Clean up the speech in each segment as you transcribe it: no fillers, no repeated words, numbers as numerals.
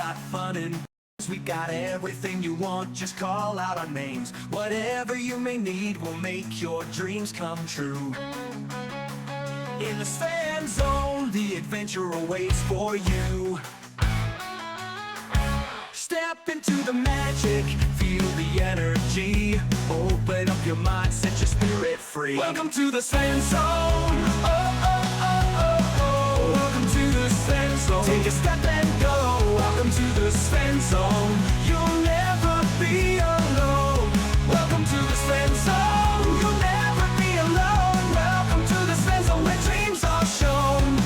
got fun and we got everything you want, just call out our names. Whatever you may need will make your dreams come true. In the Fan Zone, the adventure awaits for you. Step into the magic, feel the energy. Open up your mind, set your spirit free. Welcome to the Fan Zone. Oh, oh, oh, oh, oh. Welcome to the Fan Zone. Take a step and go. Welcome to the Fan Zone. You'll never be alone. Welcome to the Fan Zone. You'll never be alone. Welcome to the Fan Zone, where dreams are shown.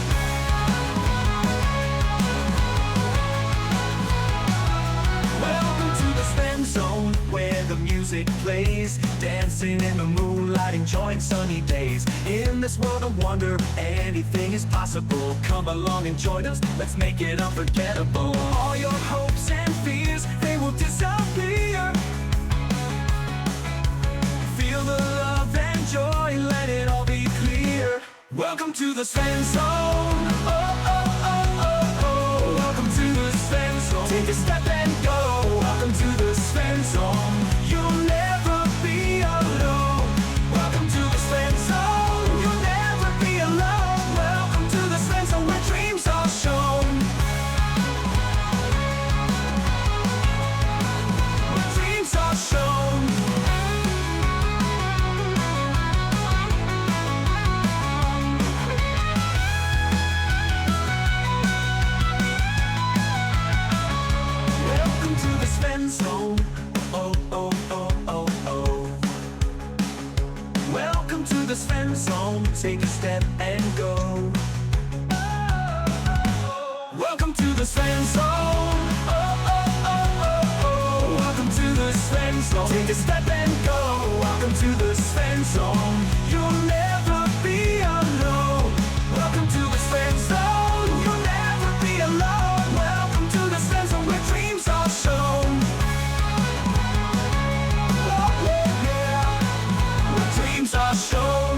Welcome to the Fan Zone, where the music plays, dancing in the moonlight, enjoying sunny days. In this world of wonder, anything is possible. Come along and join us, let's make it unforgettable. All your hopes and fears, they will disappear. Feel the love and joy, let it all be clear. Welcome to the Fan Zone. Oh, oh, oh, oh, oh. Welcome to the Fan Zone. Take a step and go. Welcome to the Fan Zone. You'll never be alone. Welcome to the Fan Zone. You'll never be alone. Welcome to the Fan Zone, where dreams are shown. Where dreams are shown. Welcome to the Fan Zone. Oh, oh, oh, oh, oh. Welcome to the Fan Zone. Take a step and go. Welcome to the Fan Zone. Oh, oh, oh, oh, oh. Welcome to the Fan Zone. Take a step and go. Welcome to the Fan Zone. You'll never be alone. Welcome to the Fan Zone. You'll never be alone. Welcome to the Fan Zone, where dreams are shown. Oh, yeah, yeah. Where dreams are shown.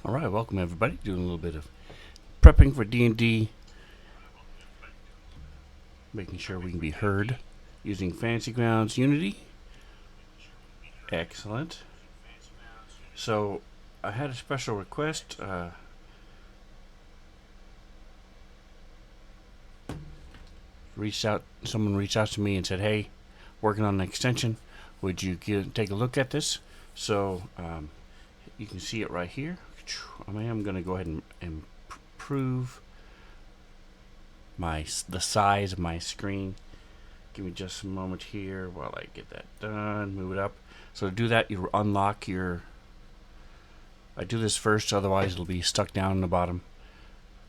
All right, welcome everybody. Doing a little bit of prepping for D&D, making sure we can be heard using Fantasy Grounds Unity. Excellent. So I had a special request. Someone reached out to me and said, "Hey, working on an extension. Would you take a look at this?" So you can see it right here. I am going to go ahead and improve the size of my screen. Give me just a moment here while I get that done. Move it up. So to do that, you unlock your... I do this first, otherwise it'll be stuck down in the bottom.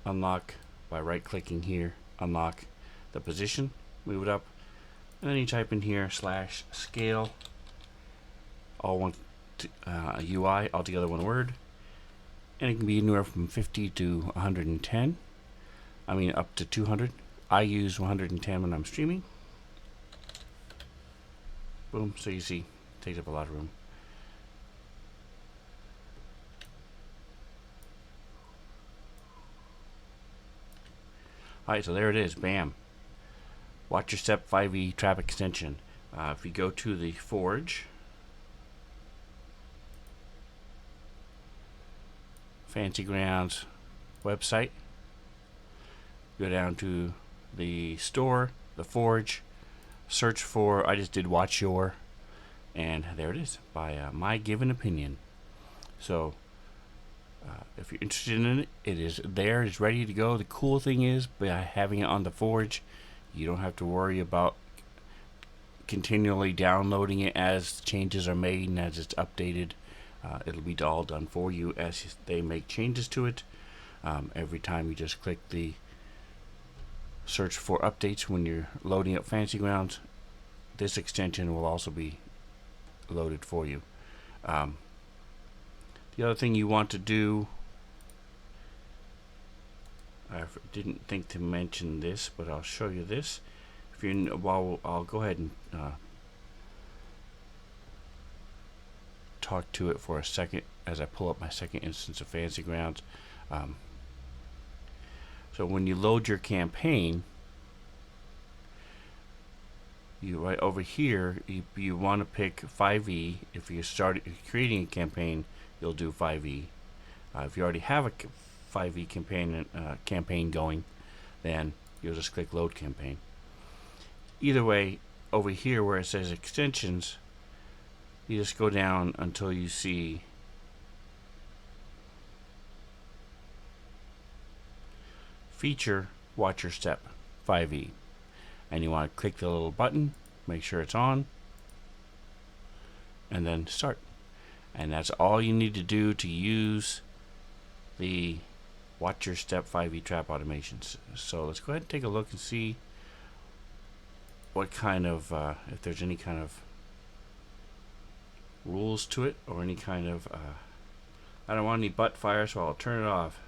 Unlock by right-clicking here. Unlock the position. Move it up. And then you type in here /scale. All one UI, altogether one word. And it can be anywhere from 50 to 110. I mean up to 200. I use 110 when I'm streaming. Boom, so you see, it takes up a lot of room. Alright, so there it is, bam. Watch Your Step 5e trap extension. If you go to the Forge, Fancy Grounds website, go down to the store, the Forge, search for, I just did Watch Your, and there it is, by My Given Opinion. So, if you're interested in it, it is there, it's ready to go. The cool thing is, by having it on the Forge, you don't have to worry about continually downloading it as changes are made and as it's updated. It'll be all done for you as they make changes to it. Every time you just click the search for updates when you're loading up Fancy Grounds, this extension will also be loaded for you. The other thing you want to do, I didn't think to mention this, but I'll show you this. If you're I'll go ahead and talk to it for a second as I pull up my second instance of Fancy Grounds. So when you load your campaign, you right over here, you want to pick 5e. If you start creating a campaign, you'll do 5e. If you already have a 5e campaign going, then you'll just click Load Campaign. Either way, over here where it says Extensions, you just go down until you see Feature Watch Your Step 5e, and you want to click the little button, make sure it's on, and then start. And that's all you need to do to use the Watch Your Step 5e trap automations. So let's go ahead and take a look and see what kind of if there's any kind of rules to it, or any kind of I don't want any butt fire, so I'll turn it off.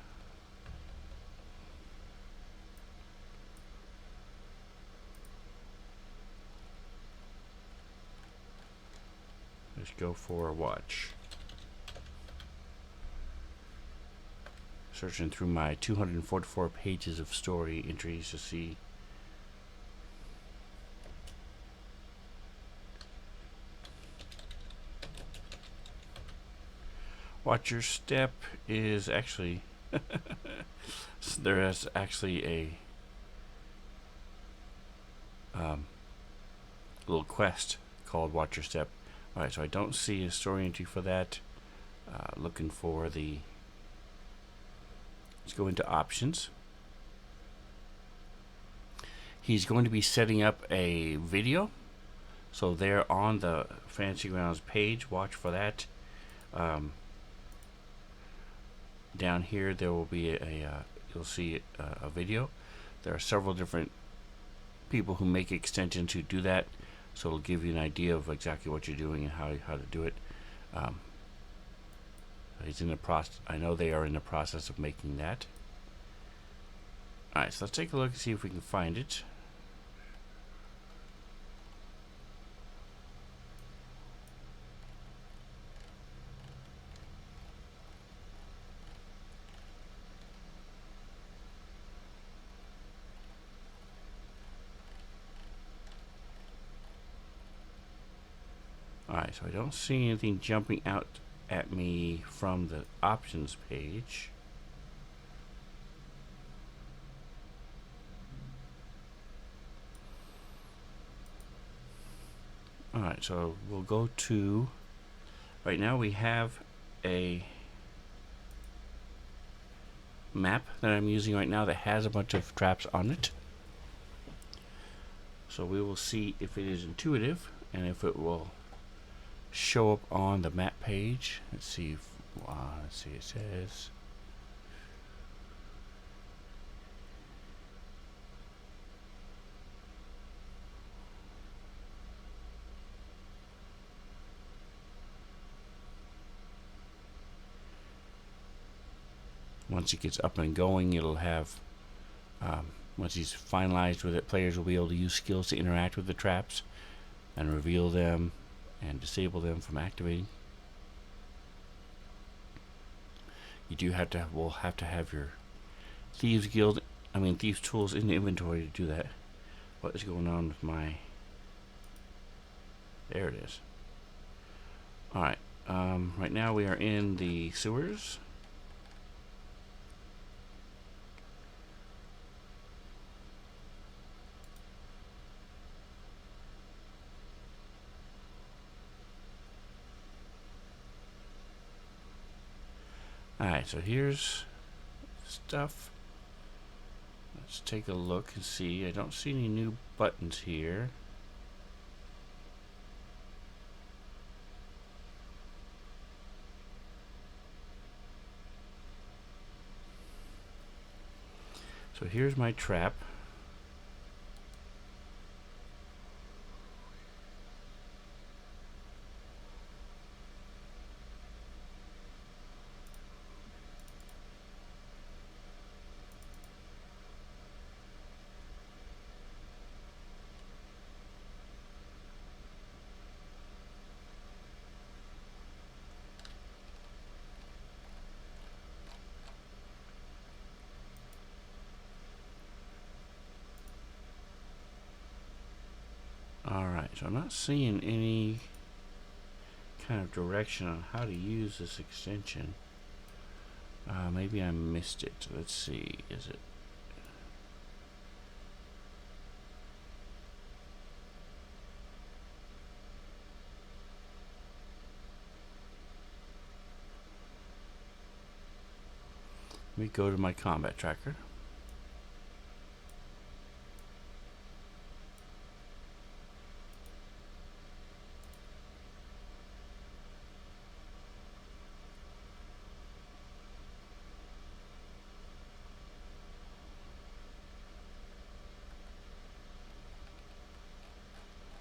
Let's go for a watch. Searching through my 244 pages of story entries to see. Watch Your Step is actually there is actually a little quest called Watch Your Step. Alright, so I don't see a story entry for that. Looking for the... Let's go into options. He's going to be setting up a video. So there on the Fancy Grounds page, watch for that. Down here there will be you'll see a video. There are several different people who make extensions who do that. So it'll give you an idea of exactly what you're doing and how to do it. He's in the process. I know they are in the process of making that. All right, so let's take a look and see if we can find it. Alright, so I don't see anything jumping out at me from the options page. Alright, so we'll go to... Right now we have a map that I'm using right now that has a bunch of traps on it. So we will see if it is intuitive and if it will show up on the map page. Let's see. It says. Once it gets up and going, it'll have. Once he's finalized with it, players will be able to use skills to interact with the traps and reveal them and disable them from activating. You do have to have your Thieves tools in the inventory to do that. What is going on with my? There it is. Alright, right now we are in the sewers. Alright, so here's stuff. Let's take a look and see. I don't see any new buttons here. So here's my trap. Alright, so I'm not seeing any kind of direction on how to use this extension. Maybe I missed it. Let's see. Is it? Let me go to my combat tracker.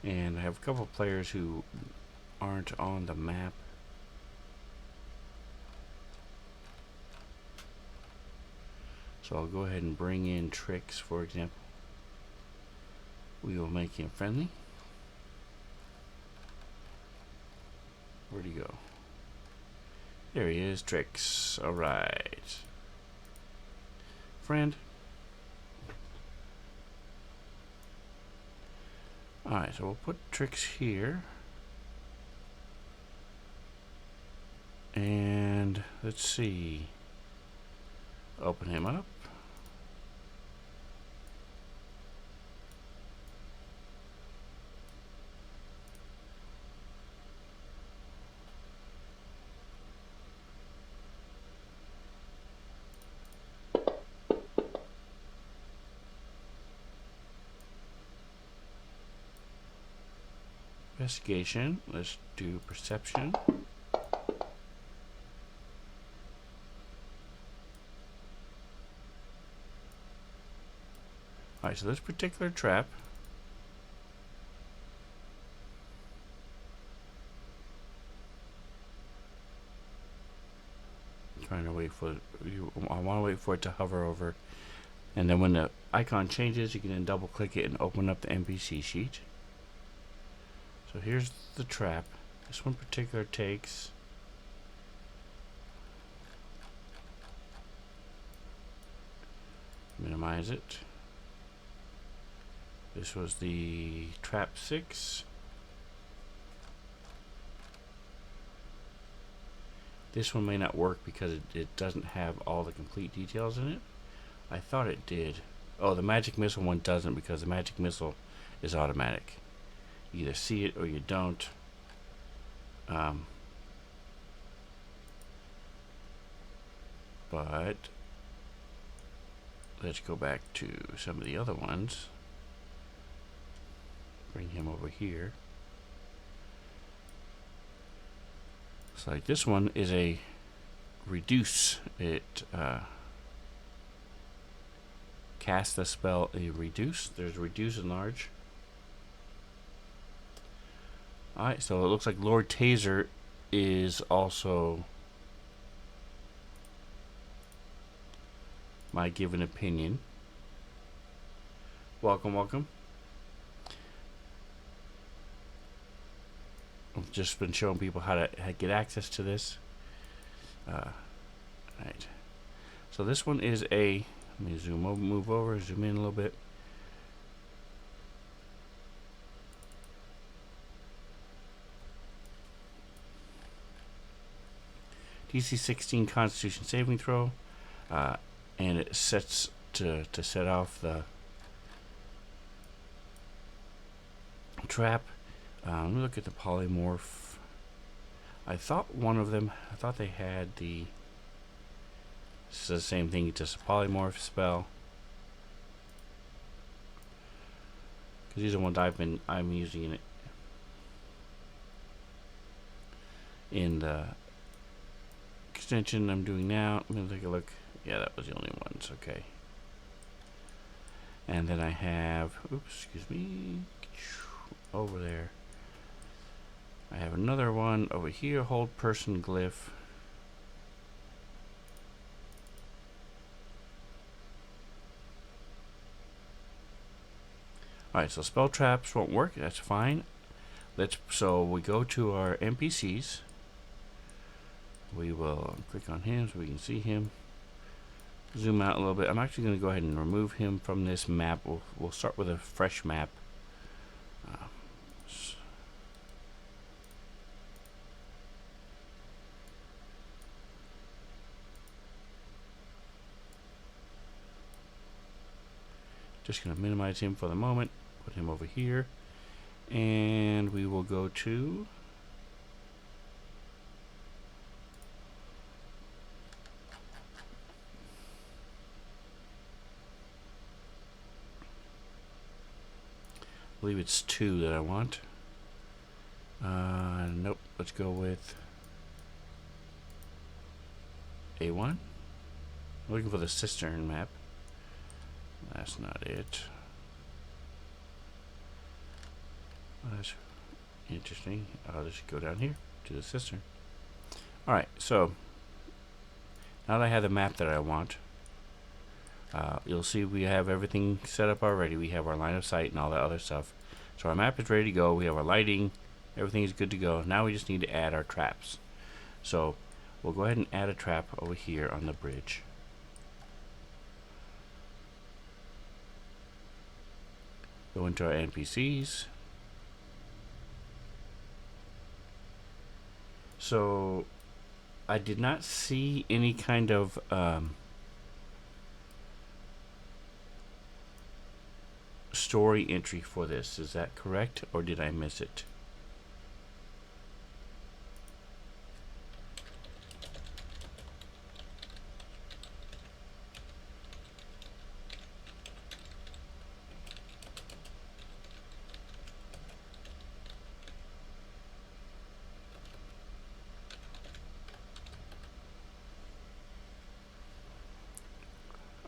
And I have a couple of players who aren't on the map. So I'll go ahead and bring in Tricks, for example. We will make him friendly. Where'd he go? There he is, Tricks. Alright. Friend. Alright, so we'll put Tricks here. And let's see. Open him up. Investigation. Let's do perception. Alright, so this particular trap trying to wait for I want to wait for it to hover over, and then when the icon changes you can then double click it and open up the NPC sheet. So here's the trap. This one particular takes minimize it. This was the trap 6. This one may not work because it doesn't have all the complete details in it. I thought it did. Oh, the magic missile one doesn't because the magic missile is automatic. You either see it or you don't. But let's go back to some of the other ones. Bring him over here. So like this one is a reduce. It cast the spell a reduce. There's reduce and large. Alright, so it looks like Lord Taser is also my given opinion. Welcome, welcome. I've just been showing people how to get access to this. Right. So this one is a. Let me move over, zoom in a little bit. DC 16 Constitution saving throw, and it sets to set off the trap. Let me look at the polymorph. I thought they had the. This is the same thing, just a polymorph spell. Because these are ones I'm using it in the extension I'm doing now. I'm gonna take a look. Yeah, that was the only ones. Okay. And then I have, oops, excuse me, over there. I have another one over here. Hold person glyph. Alright, so spell traps won't work. That's fine. So we go to our NPCs. We will click on him so we can see him. Zoom out a little bit. I'm actually going to go ahead and remove him from this map. We'll start with a fresh map. Just going to minimize him for the moment. Put him over here. And we will go to I believe it's 2 that I want. Nope. Let's go with A1. Looking for the cistern map. That's not it. That's interesting. I'll just go down here to the cistern. Alright, so now that I have the map that I want, you'll see we have everything set up already. We have our line of sight and all that other stuff. So our map is ready to go. We have our lighting. Everything is good to go. Now we just need to add our traps. So we'll go ahead and add a trap over here on the bridge. Go into our NPCs. So I did not see any kind of story entry for this. Is that correct, or did I miss it?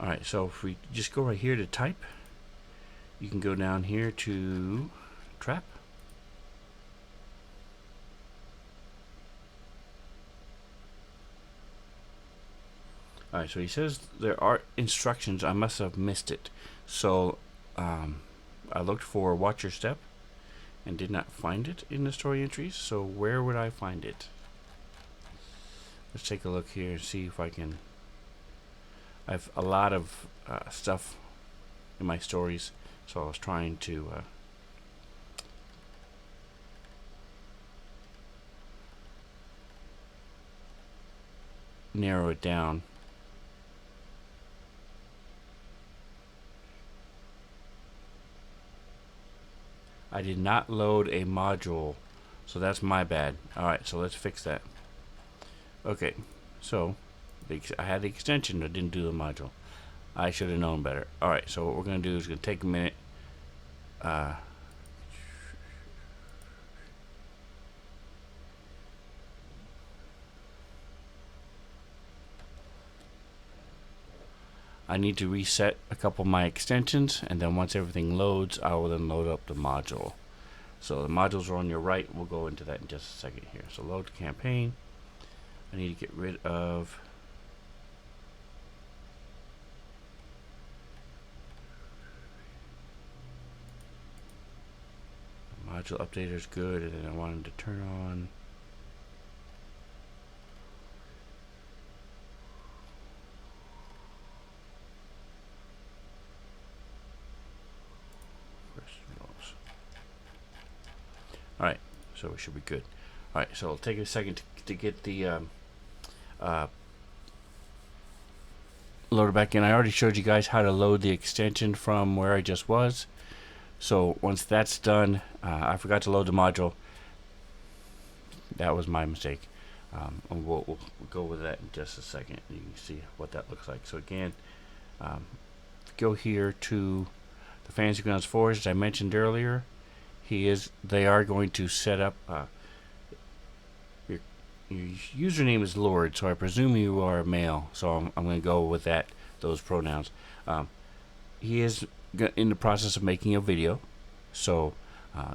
Alright, so if we just go right here to type, you can go down here to trap. Alright, so he says there are instructions. I must have missed it. So I looked for watch your step and did not find it in the story entries. So where would I find it? Let's take a look here and see if I can. I have a lot of stuff in my stories, so I was trying to narrow it down. I did not load a module, so that's my bad. Alright, so let's fix that. Okay, so I had the extension, but didn't do the module. I should have known better. Alright, so what we're going to do is going to take a minute. I need to reset a couple of my extensions, and then once everything loads, I will then load up the module. So the modules are on your right. We'll go into that in just a second here. So load the campaign. I need to get rid of module updater is good, and then I want him to turn on first rows. All right, so we should be good. All right, so it'll take a second to get the loader back in. I already showed you guys how to load the extension from where I just was. So once that's done, I forgot to load the module. That was my mistake. And we'll go with that in just a second. You can see what that looks like. So again, go here to the Fantasy Grounds Forge, as I mentioned earlier. They are going to set up your username is Lord, so I presume you are a male. So I'm going to go with those pronouns. He is in the process of making a video, so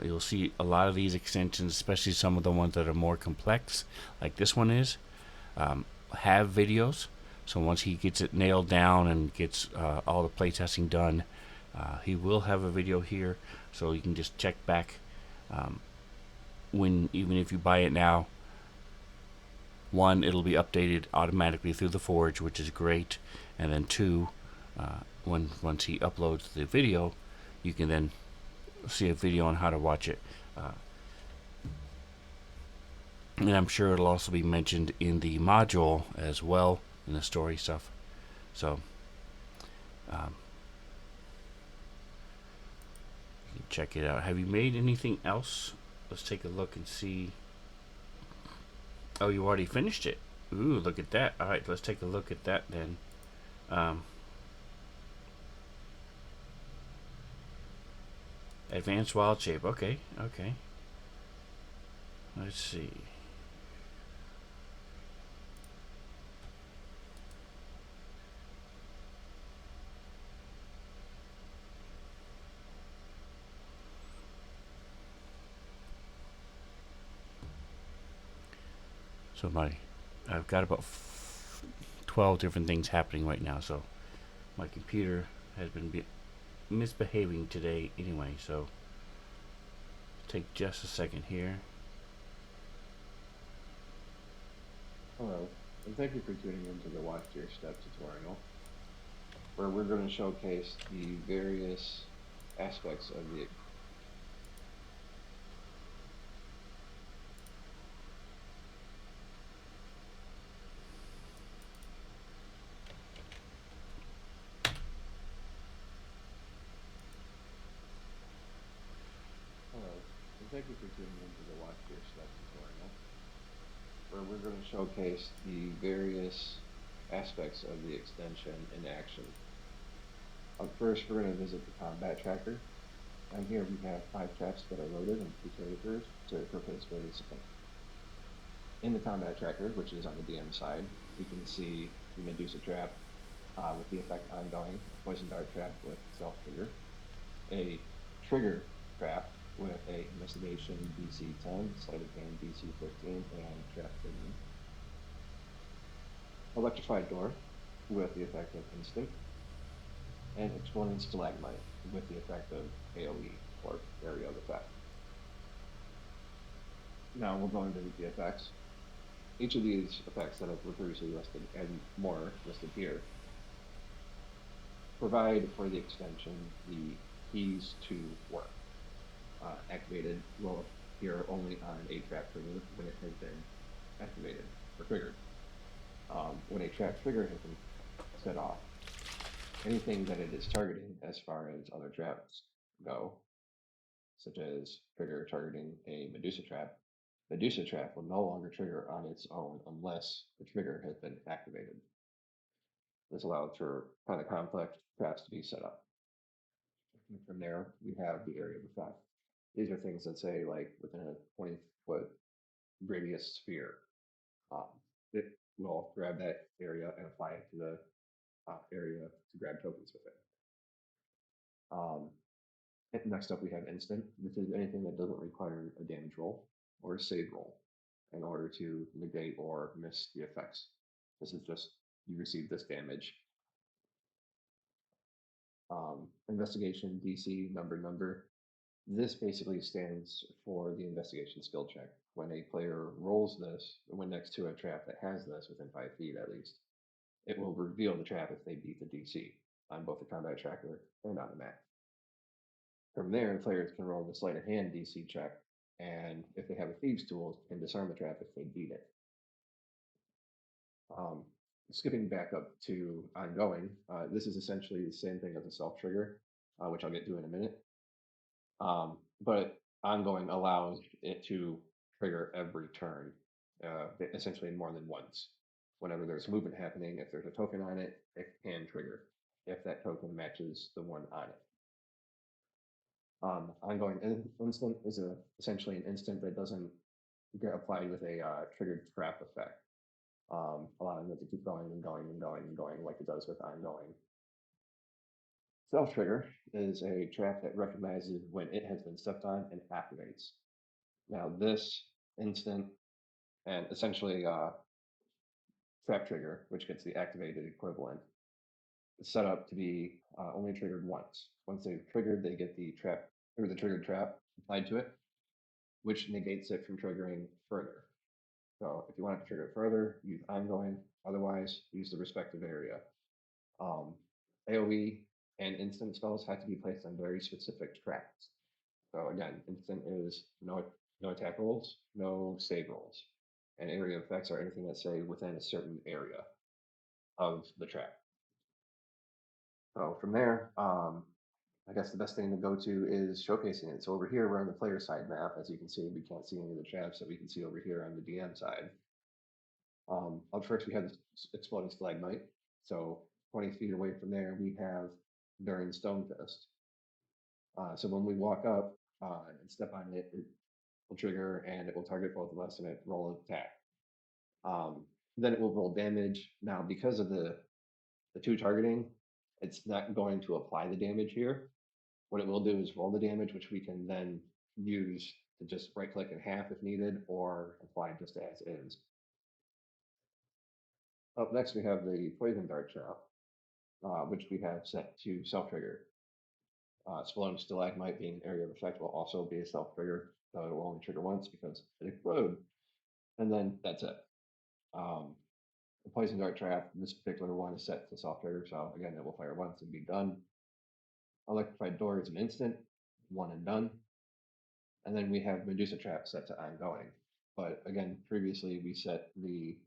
you'll see a lot of these extensions, especially some of the ones that are more complex, like this one is, have videos. So once he gets it nailed down and gets all the playtesting done, he will have a video here, so you can just check back even if you buy it now. One, it'll be updated automatically through the Forge, which is great, and then two, once he uploads the video, you can then see a video on how to watch it. And I'm sure it'll also be mentioned in the module as well, in the story stuff. So you can check it out. Have you made anything else? Let's take a look and see. Oh, you already finished it. Ooh, look at that. All right, let's take a look at that then. Advanced wild shape. Okay, okay. Let's see. So I've got about 12 different things happening right now. So my computer has been misbehaving today anyway. So take just a second here. Hello, and thank you for tuning into the Watch Your Step tutorial, where we're going to showcase the various aspects of the Hello, and thank you for tuning into the Watch Your Step tutorial, where we're going to showcase the various aspects of the extension in action. Up first, we're going to visit the combat tracker. And here we have 5 traps that are loaded and 2 characters to replace various effects. In the combat tracker, which is on the DM side, we can see the Medusa trap with the effect ongoing, poison dart trap with self trigger, a trigger trap with a investigation DC 10, sleight of hand DC 15, and trap 15. Electrified door with the effect of instinct, and exploding stalagmite with the effect of AoE or area of effect. Now we'll go into the effects. Each of these effects that were previously listed and more listed here provide for the extension the keys to work. Activated will appear only on a trap trigger when it has been activated or triggered. When a trap trigger has been set off, anything that it is targeting as far as other traps go, such as trigger targeting a Medusa trap will no longer trigger on its own unless the trigger has been activated. This allows for kind of complex traps to be set up. And from there, we have the area of effect. These are things that say like within a 20-foot radius sphere. It will grab that area and apply it to the area to grab tokens within. Next up, we have instant. This is anything that doesn't require a damage roll or a save roll in order to negate or miss the effects. This is just you receive this damage. Investigation, DC, number. This basically stands for the investigation skill check. When a player rolls this, when next to a trap that has this within 5 feet at least, it will reveal the trap if they beat the DC on both the combat tracker and on the map. From there, the players can roll the sleight of hand DC check, and if they have a thieves tool, can disarm the trap if they beat it. Skipping back up to ongoing, this is essentially the same thing as a self trigger, which I'll get to in a minute. But ongoing allows it to trigger every turn, essentially more than once. Whenever there's movement happening, if there's a token on it, it can trigger if that token matches the one on it. Ongoing instant is essentially an instant that doesn't get applied with a triggered trap effect, allowing it to keep going and going and going and going like it does with ongoing. Self trigger is a trap that recognizes when it has been stepped on and activates. Now, this instant and essentially trap trigger, which gets the activated equivalent, is set up to be only triggered once. Once they've triggered, they get the trap or the triggered trap applied to it, which negates it from triggering further. So if you want it to trigger it further, use ongoing. Otherwise, use the respective area. AoE and instant spells have to be placed on very specific traps. So again, instant is no attack rolls, no save rolls, and area effects are anything that say within a certain area of the trap. So from there, I guess the best thing to go to is showcasing it. So over here, we're on the player side map. As you can see, we can't see any of the traps that we can see over here on the DM side. Up first, we have this exploding stalagmite. So 20 feet away from there, we have Durin Stonefist. So when we walk up and step on it, it will trigger and it will target both of us and it roll an attack. Then it will roll damage. Now, because of the two targeting, it's not going to apply the damage here. What it will do is roll the damage, which we can then use to just right click in half if needed or apply just as is. Up next, we have the Poison Dart Trap, which we have set to self trigger. Exploding Stalagmite being area of effect will also be a self trigger, though it will only trigger once because it exploded. And then that's it. The Poison Dart Trap, this particular one is set to self trigger, so again, it will fire once and be done. Electrified Door is an instant, one and done. And then we have Medusa Trap set to ongoing. But again, previously we set the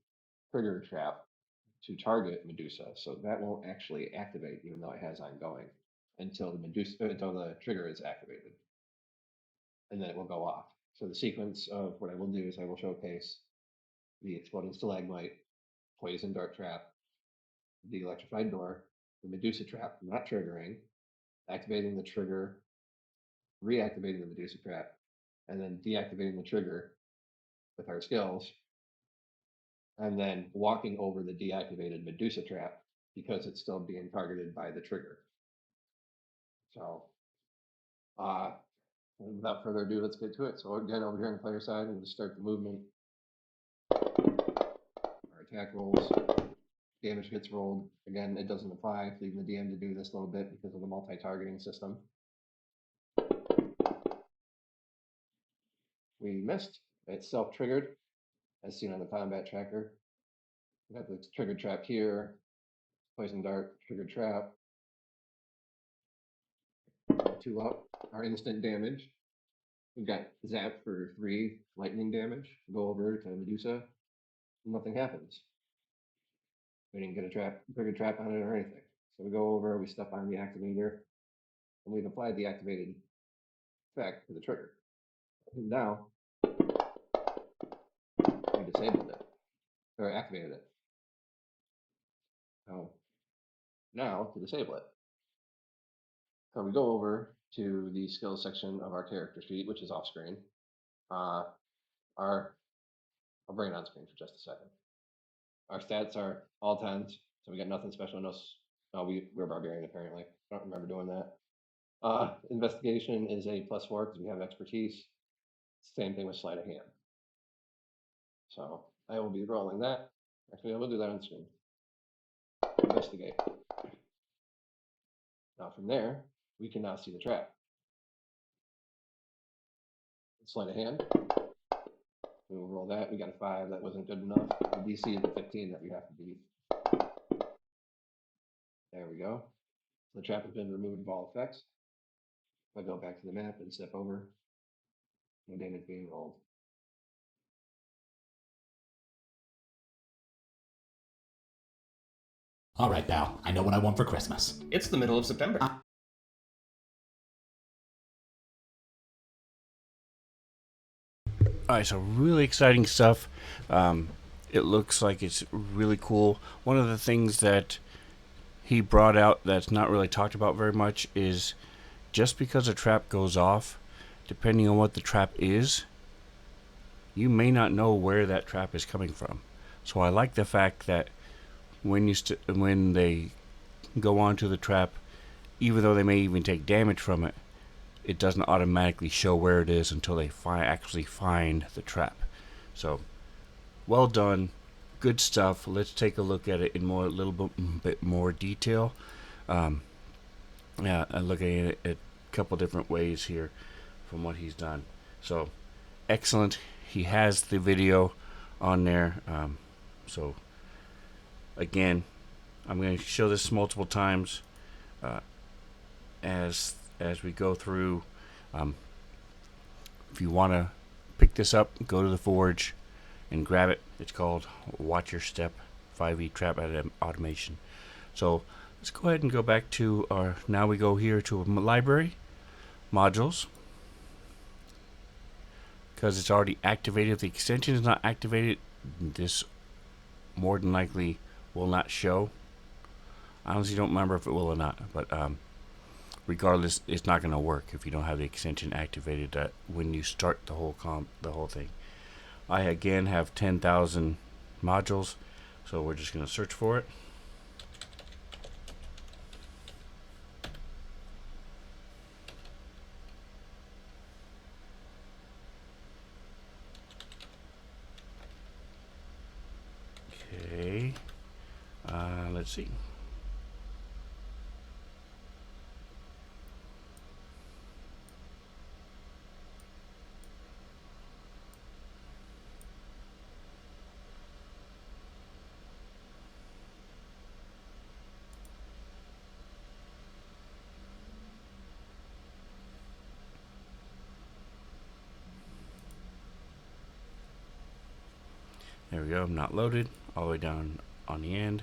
trigger trap to target Medusa, so that won't actually activate even though it has ongoing until the trigger is activated. And then it will go off. So the sequence of what I will do is I will showcase the Exploding Stalagmite, Poison Dart Trap, the Electrified Door, the Medusa Trap not triggering, activating the trigger, reactivating the Medusa Trap, and then deactivating the trigger with our skills, and then walking over the deactivated Medusa Trap because it's still being targeted by the trigger. So, without further ado, let's get to it. So again, over here on the player side, we'll just start the movement. Our attack rolls, damage gets rolled. Again, it doesn't apply, leaving the DM to do this a little bit because of the multi-targeting system. We missed. It's self-triggered, as seen on the combat tracker. We got the triggered trap here, poison dart, triggered trap. 2 up, our instant damage. We've got zap for 3 lightning damage. Go over to Medusa, nothing happens. We didn't get a triggered trap on it or anything. So we go over, we step on the activator, and we've applied the activated effect to the trigger. And now we disabled it, or activated it. So now to disable it. So we go over to the skills section of our character sheet, which is off screen. I'll bring it on screen for just a second. Our stats are all 10s, so we got nothing special, no Oh, we're barbarian apparently. I don't remember doing that. Investigation is a +4 because we have expertise. Same thing with sleight of hand. So I will be rolling that. Actually, I will do that on screen. Investigate. Now from there, we can now see the trap. Sleight of hand. We'll roll that. We got a 5. That wasn't good enough. The DC is a 15 that we have to beat. There we go. The trap has been removed of all effects. If I go back to the map and step over, no damage being rolled. All right, pal. I know what I want for Christmas. It's the middle of September. All right, so really exciting stuff. It looks like it's really cool. One of the things that he brought out that's not really talked about very much is just because a trap goes off, depending on what the trap is, you may not know where that trap is coming from. So I like the fact that when they go onto the trap, even though they may even take damage from it, it doesn't automatically show where it is until they actually find the trap. So, well done, good stuff. Let's take a look at it in a little bit more detail. Yeah, I'm looking at it a couple different ways here from what he's done. So, excellent. He has the video on there. So, again, I'm going to show this multiple times as we go through. If you want to pick this up, go to the Forge and grab it. It's called Watch Your Step 5e Trap Automation. So let's go ahead and go back to our, now we go here to a library, modules, because it's already activated. If the extension is not activated, this more than likely will not show. I honestly don't remember if it will or not, but regardless, it's not going to work if you don't have the extension activated when you start the whole thing. I again have 10,000 modules, so we're just going to search for it. Okay, let's see. There we go, not loaded, all the way down on the end.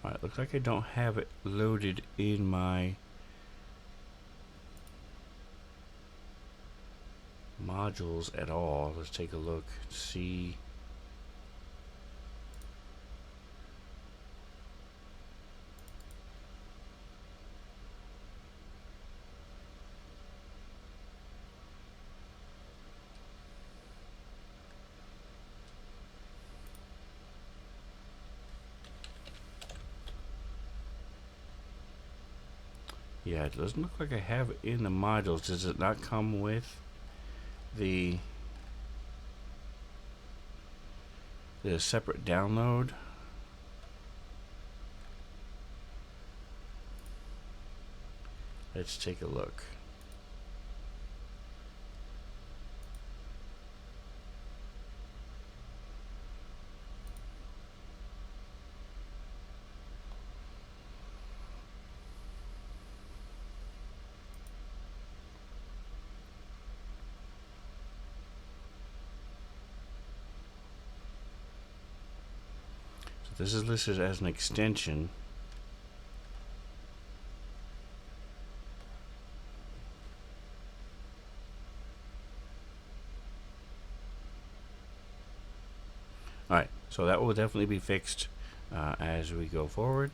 Alright, looks like I don't have it loaded in my modules at all. Let's take a look, see. Yeah, it doesn't look like I have it in the modules. Does it not come with the separate download? Let's take a look. This is listed as an extension. Alright, so that will definitely be fixed as we go forward.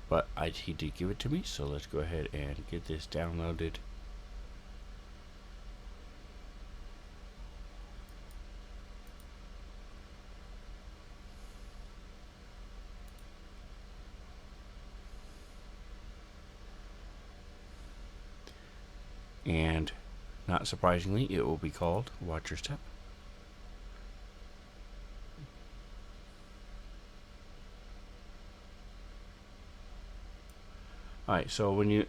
But he did give it to me, so let's go ahead and get this downloaded. And not surprisingly, it will be called Watch Your Step. Alright, so when you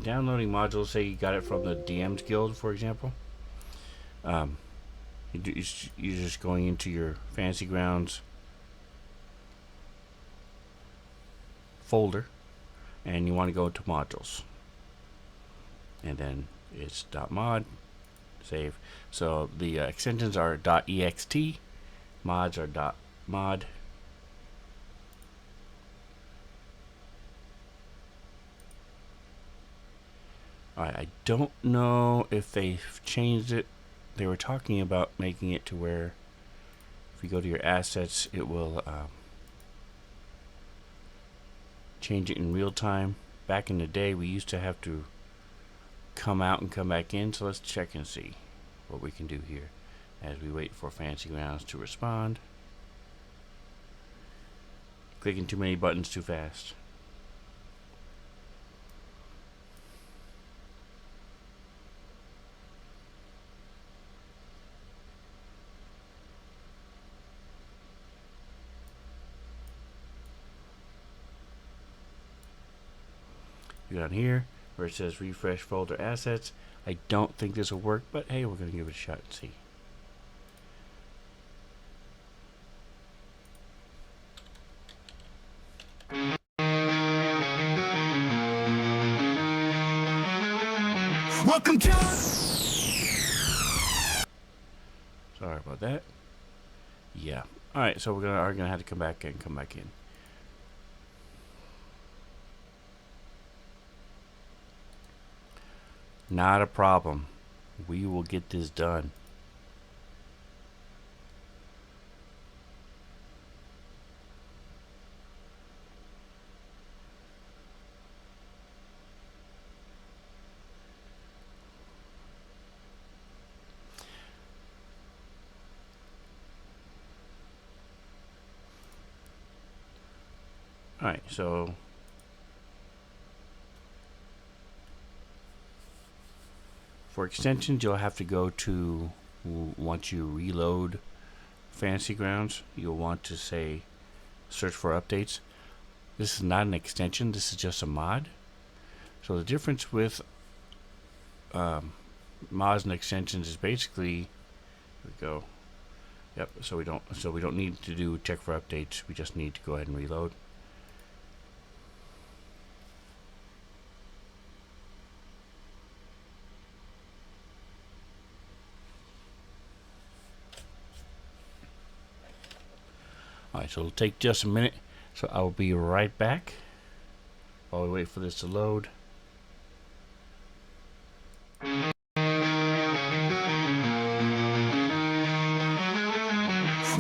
downloading modules, say you got it from the DMs Guild, for example, you're just going into your Fantasy Grounds folder, and you want to go to modules, and then it's .mod, save. So the extensions are .ext, mods are .mod. Alright, I don't know if they've changed it. They were talking about making it to where if you go to your assets, it will change it in real time. Back in the day, we used to have to come out and come back in, so let's check and see what we can do here as we wait for Fantasy Grounds to respond. Clicking too many buttons too fast. You got here where it says refresh folder assets. I don't think this will work, but hey, we're going to give it a shot and see. Welcome to. Sorry about that. Yeah. All right. So we're gonna have to come back and come back in. Not a problem. We will get this done. Alright, so for extensions, you'll have to go to, once you reload Fantasy Grounds, you'll want to say search for updates. This is not an extension, this is just a mod. So the difference with mods and extensions is basically, here we go. Yep, so we don't need to do check for updates, we just need to go ahead and reload. Alright, so it'll take just a minute, so I will be right back while we wait for this to load.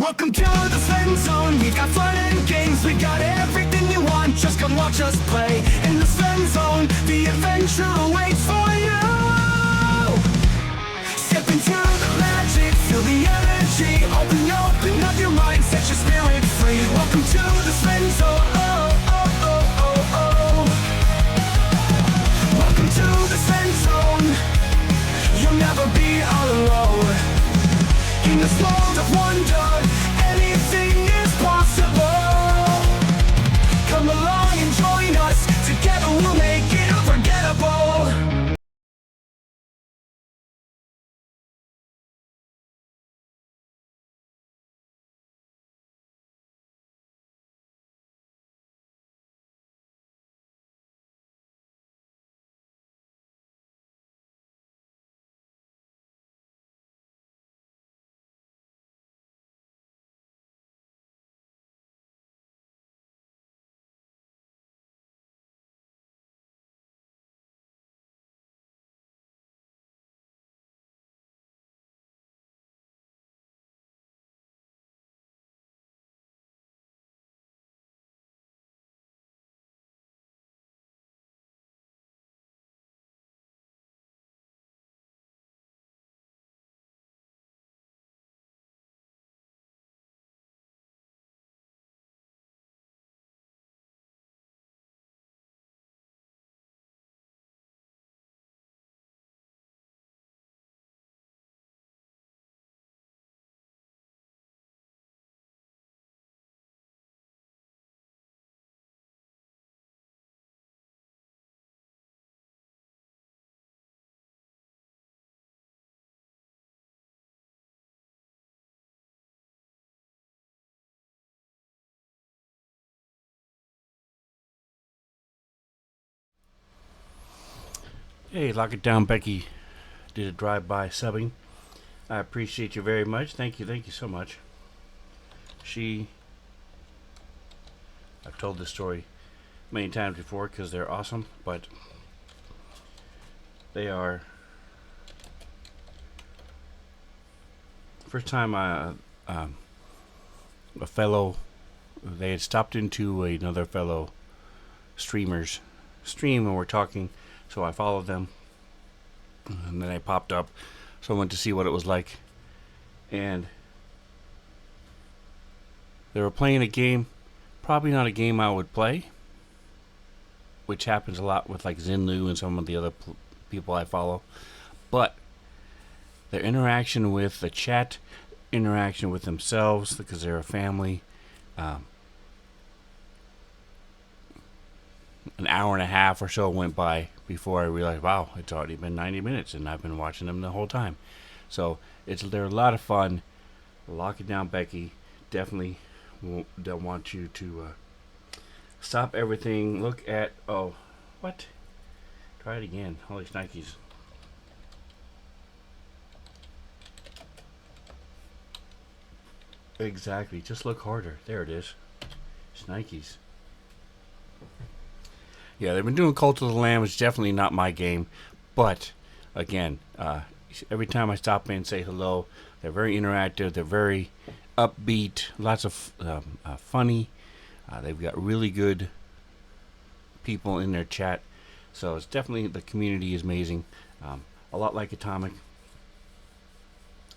Welcome to the Zen Zone. We've got fun and games. We got everything you want. Just come watch us play in the Zen Zone. The adventure awaits for you. Step into the magic, feel the energy. Open up your mind, set your spirit free. Welcome to the Zen Zone. Welcome to the Zen Zone. You'll never be alone. In this world of wonder, anything is possible. Come along and join us. Together we'll make it unforgettable. Hey, Lock It Down Becky did a drive-by subbing. I appreciate you very much. Thank you so much. I've told this story many times before because they're awesome, but they are. First time they had stopped into another fellow streamer's stream and we're talking, so I followed them, and then I popped up, so I went to see what it was like, and they were playing a game, probably not a game I would play, which happens a lot with like Zinlu and some of the other people I follow, but their interaction with the chat, interaction with themselves, because they're a family. An hour and a half or so went by before I realized, wow, it's already been 90 minutes and I've been watching them the whole time. So they're a lot of fun. Lock It Down Becky. Definitely don't want you to stop everything. Look at, oh, what? Try it again. Holy Nikes. Exactly. Just look harder. There it is. Nikes. Yeah, they've been doing Cult of the Lamb. It's definitely not my game. But, again, every time I stop in and say hello, they're very interactive. They're very upbeat. Lots of funny. They've got really good people in their chat. So it's definitely, the community is amazing. A lot like Atomic.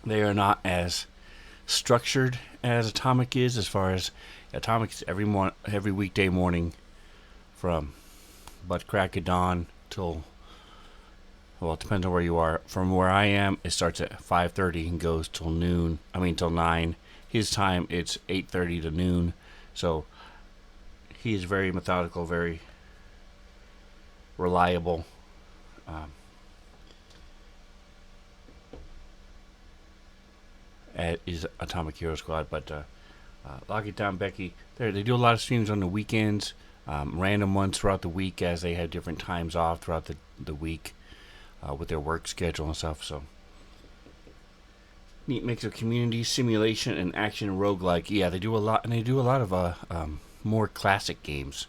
They are not as structured as Atomic is, as far as Atomic is every weekday morning from butt crack of dawn till, well, it depends on where you are. From where I am, it starts at 5:30 and goes till 9. His time, it's 8:30 to noon. So he is very methodical, very reliable. Is Atomic Hero Squad, but Lock It Down Becky, they do a lot of streams on the weekends, random ones throughout the week as they have different times off throughout the week with their work schedule and stuff. So neat mix of community, simulation, and action roguelike. Yeah, they do a lot, and they do a lot of more classic games.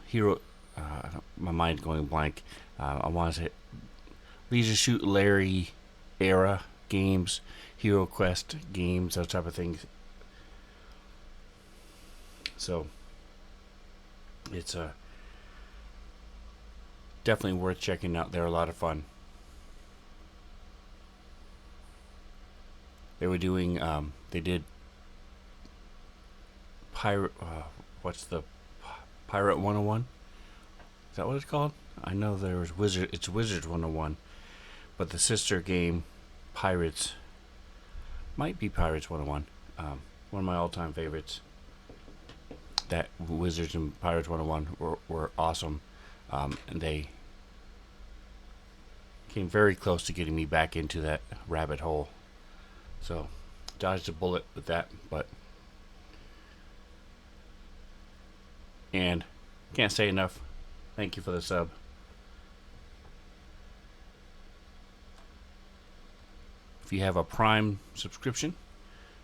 Hero, my mind's going blank. I want to say Leisure Suit Larry era games, Hero Quest games, those type of things. So it's definitely worth checking out. They're a lot of fun. They were doing they did Pirate what's the Pirate 101? Is that what it's called? I know there was it's Wizards 101, but the sister game Pirates might be Pirates 101. One of my all-time favorites. That Wizards and Pirates 101 were awesome, and they came very close to getting me back into that rabbit hole. So dodged a bullet with that, and can't say enough. Thank you for the sub. If you have a Prime subscription,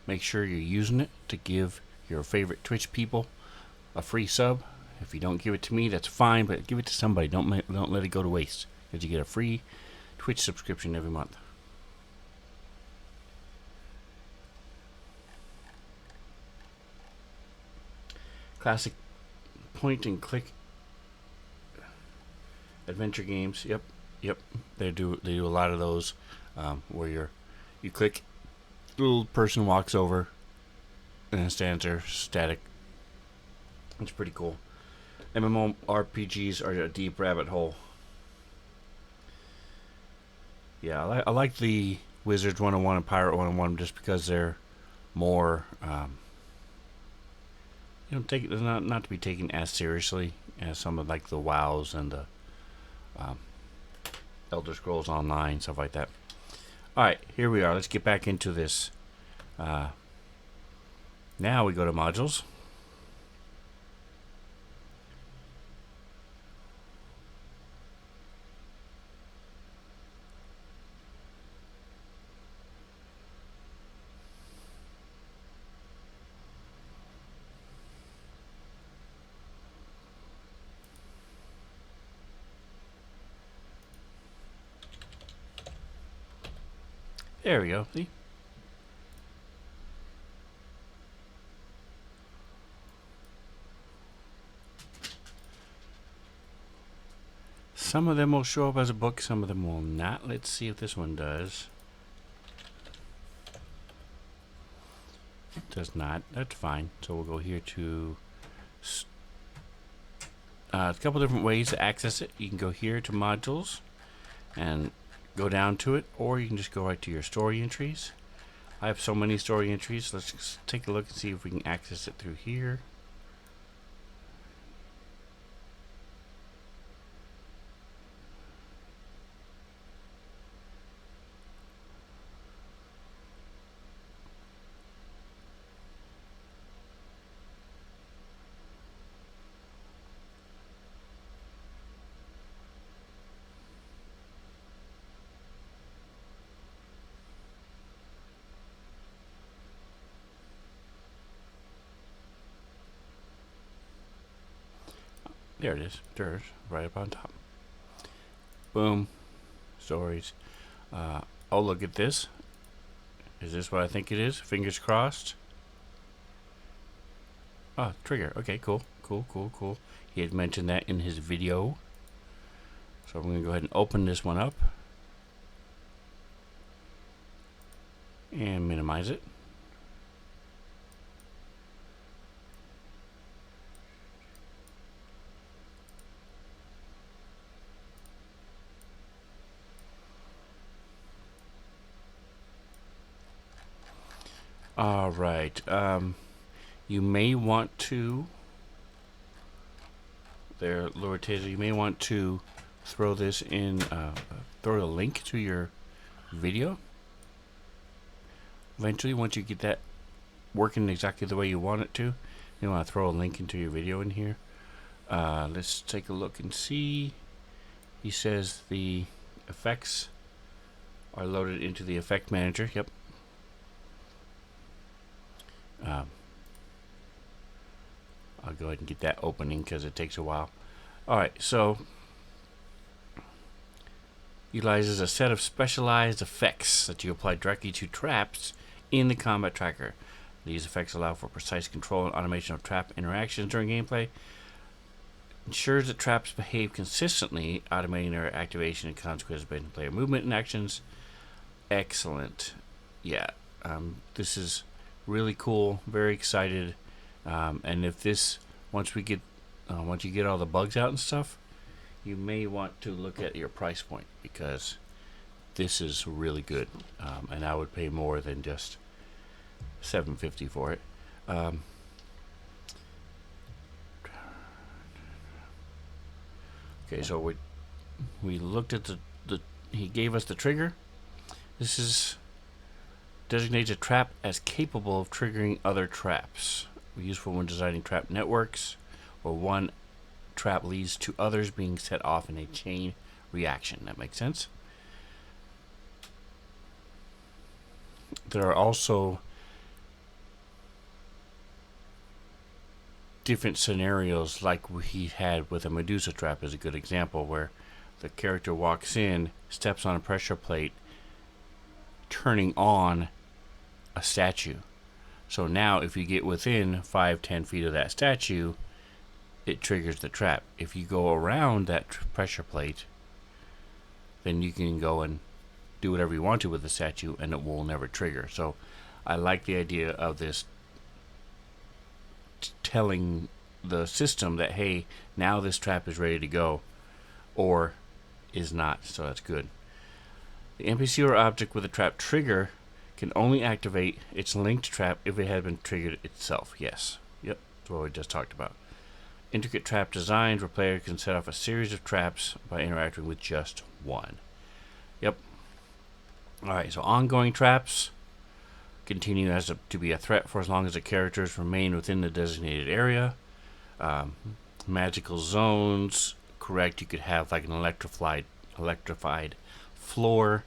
make sure you're using it to give your favorite Twitch people a free sub. If you don't give it to me, that's fine, but give it to somebody. Don't let it go to waste, because you get a free Twitch subscription every month. Classic point and click adventure games. Yep. They do a lot of those where you click, little person walks over and it stands there static. It's pretty cool. MMORPGs are a deep rabbit hole. Yeah, I like the Wizards 101 and Pirate 101 just because they're more they're not to be taken as seriously as some of like the WoWs and the Elder Scrolls Online, stuff like that. Alright, here we are. Let's get back into this. Now we go to modules. There we go. See? Some of them will show up as a book, some of them will not. Let's see if this one does. It does not. That's fine. So we'll go here to a couple different ways to access it. You can go here to modules and go down to it, or you can just go right to your story entries. I have so many story entries. Let's just take a look and see if we can access it through here. There it is. There's right up on top. Boom. Stories. Oh, look at this. Is this what I think it is? Fingers crossed. Oh, trigger. Okay, cool. Cool. He had mentioned that in his video. So I'm going to go ahead and open this one up. And minimize it. All right. You may want to, there, Lord Taser, you may want to throw this in, throw a link to your video. Eventually, once you get that working exactly the way you want it to, you want to throw a link into your video in here. Let's take a look and see. He says the effects are loaded into the effect manager. Yep. I'll go ahead and get that opening because it takes a while. Alright, so utilizes a set of specialized effects that you apply directly to traps in the combat tracker. These effects allow for precise control and automation of trap interactions during gameplay. Ensures that traps behave consistently, automating their activation and consequences based on player movement and actions. Excellent. Yeah, this is really cool. Very excited. And if this, once you get all the bugs out and stuff, you may want to look at your price point, because this is really good. And I would pay more than just $7.50 for it. Okay, so we looked at the he gave us the trigger. This is designates a trap as capable of triggering other traps. Useful when designing trap networks, where one trap leads to others being set off in a chain reaction. That makes sense. There are also different scenarios, like he had with a Medusa trap is a good example, where the character walks in, steps on a pressure plate, turning on a statue. So now if you get within 5-10 feet of that statue, it triggers the trap. If you go around that pressure plate, then you can go and do whatever you want to with the statue and it will never trigger. So I like the idea of this telling the system that, hey, now this trap is ready to go, or is not. So that's good. The NPC or object with a trap trigger can only activate its linked trap if it had been triggered itself. Yes. Yep. That's what we just talked about. Intricate trap designs where players can set off a series of traps by interacting with just one. Yep. Alright, so ongoing traps continue to be a threat for as long as the characters remain within the designated area. Magical zones, correct, you could have like an electrified floor,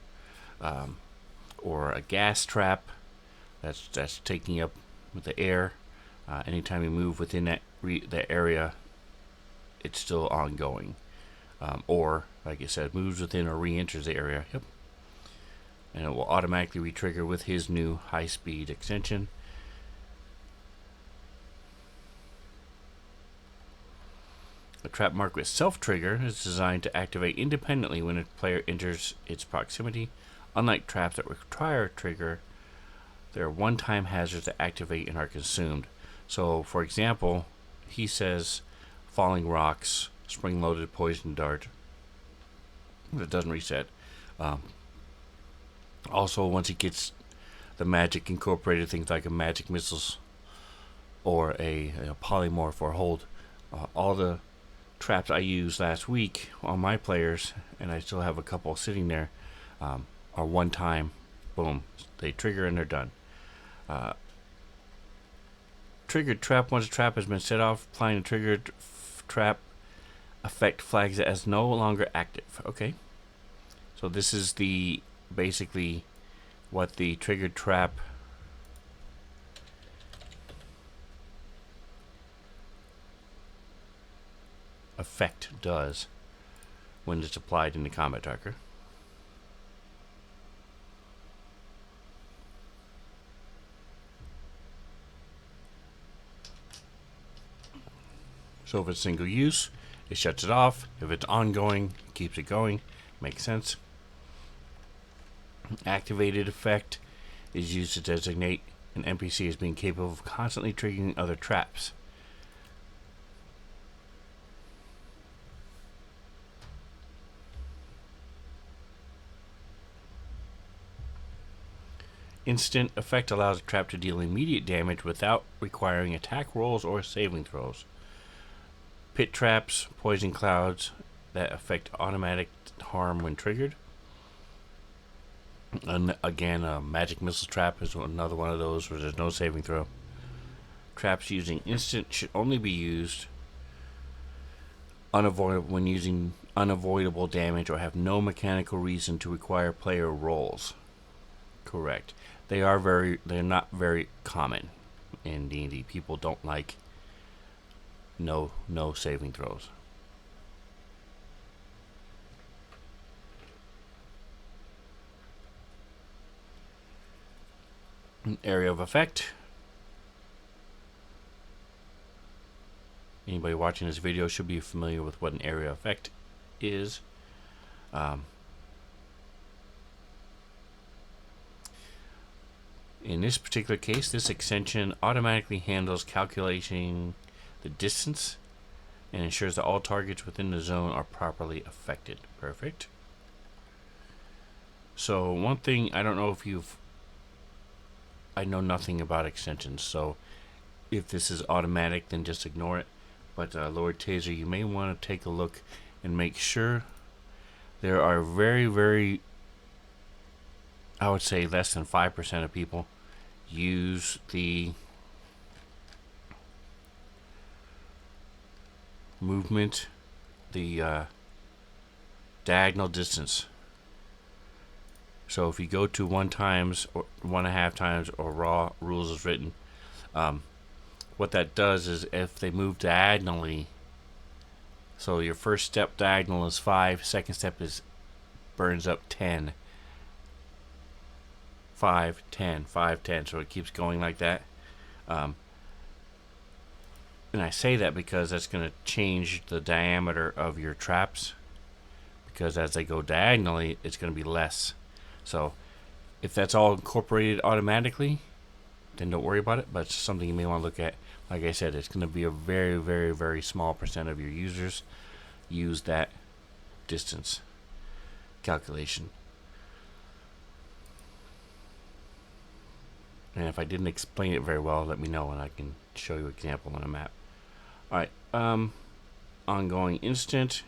or a gas trap that's taking up with the air. Anytime you move within that area, it's still ongoing. Or, like I said, moves within or re-enters the area. Yep. and it will automatically re-trigger with his new high-speed extension. A trap marked with self-trigger is designed to activate independently when a player enters its proximity. Unlike traps that require a trigger, there are one-time hazards that activate and are consumed. So, for example, he says falling rocks, spring-loaded poison dart. That doesn't reset. Also, once he gets the magic incorporated, things like a magic missiles or a polymorph or hold, all the traps I used last week on my players, and I still have a couple sitting there, are one time. Boom, they trigger and they're done. Triggered trap. Once a trap has been set off, applying a triggered trap effect flags it as no longer active. Okay, so this is the basically what the triggered trap effect does when it's applied in the combat tracker. So if it's single use, it shuts it off. If it's ongoing, it keeps it going. Makes sense. Activated effect is used to designate an NPC as being capable of constantly triggering other traps. Instant effect allows a trap to deal immediate damage without requiring attack rolls or saving throws. Pit traps, poison clouds that affect automatic harm when triggered. And again, a magic missile trap is another one of those where there's no saving throw. Traps using instant should only be used unavoidable when using unavoidable damage or have no mechanical reason to require player rolls. Correct. They're not very common in D&D. People don't like no saving throws. Area of effect. Anybody watching this video should be familiar with what an area of effect is. In this particular case, this extension automatically handles calculating the distance and ensures that all targets within the zone are properly affected. Perfect. So one thing, I don't know if I know nothing about extensions, so if this is automatic, then just ignore it. But Lord Taser, you may want to take a look and make sure. There are very, very, I would say less than 5% of people use the movement, the diagonal distance. So if you go to 1 times or 1.5 times or raw rules as written, what that does is if they move diagonally, so your first step diagonal is 5, second step is burns up 10, 5, 10, 5, 10, so it keeps going like that. And I say that because that's going to change the diameter of your traps, because as they go diagonally, it's going to be less. So if that's all incorporated automatically, then don't worry about it, but it's something you may want to look at. Like I said, it's going to be a very, very, very small percent of your users use that distance calculation. And if I didn't explain it very well, let me know and I can show you an example on a map. Alright, ongoing instant.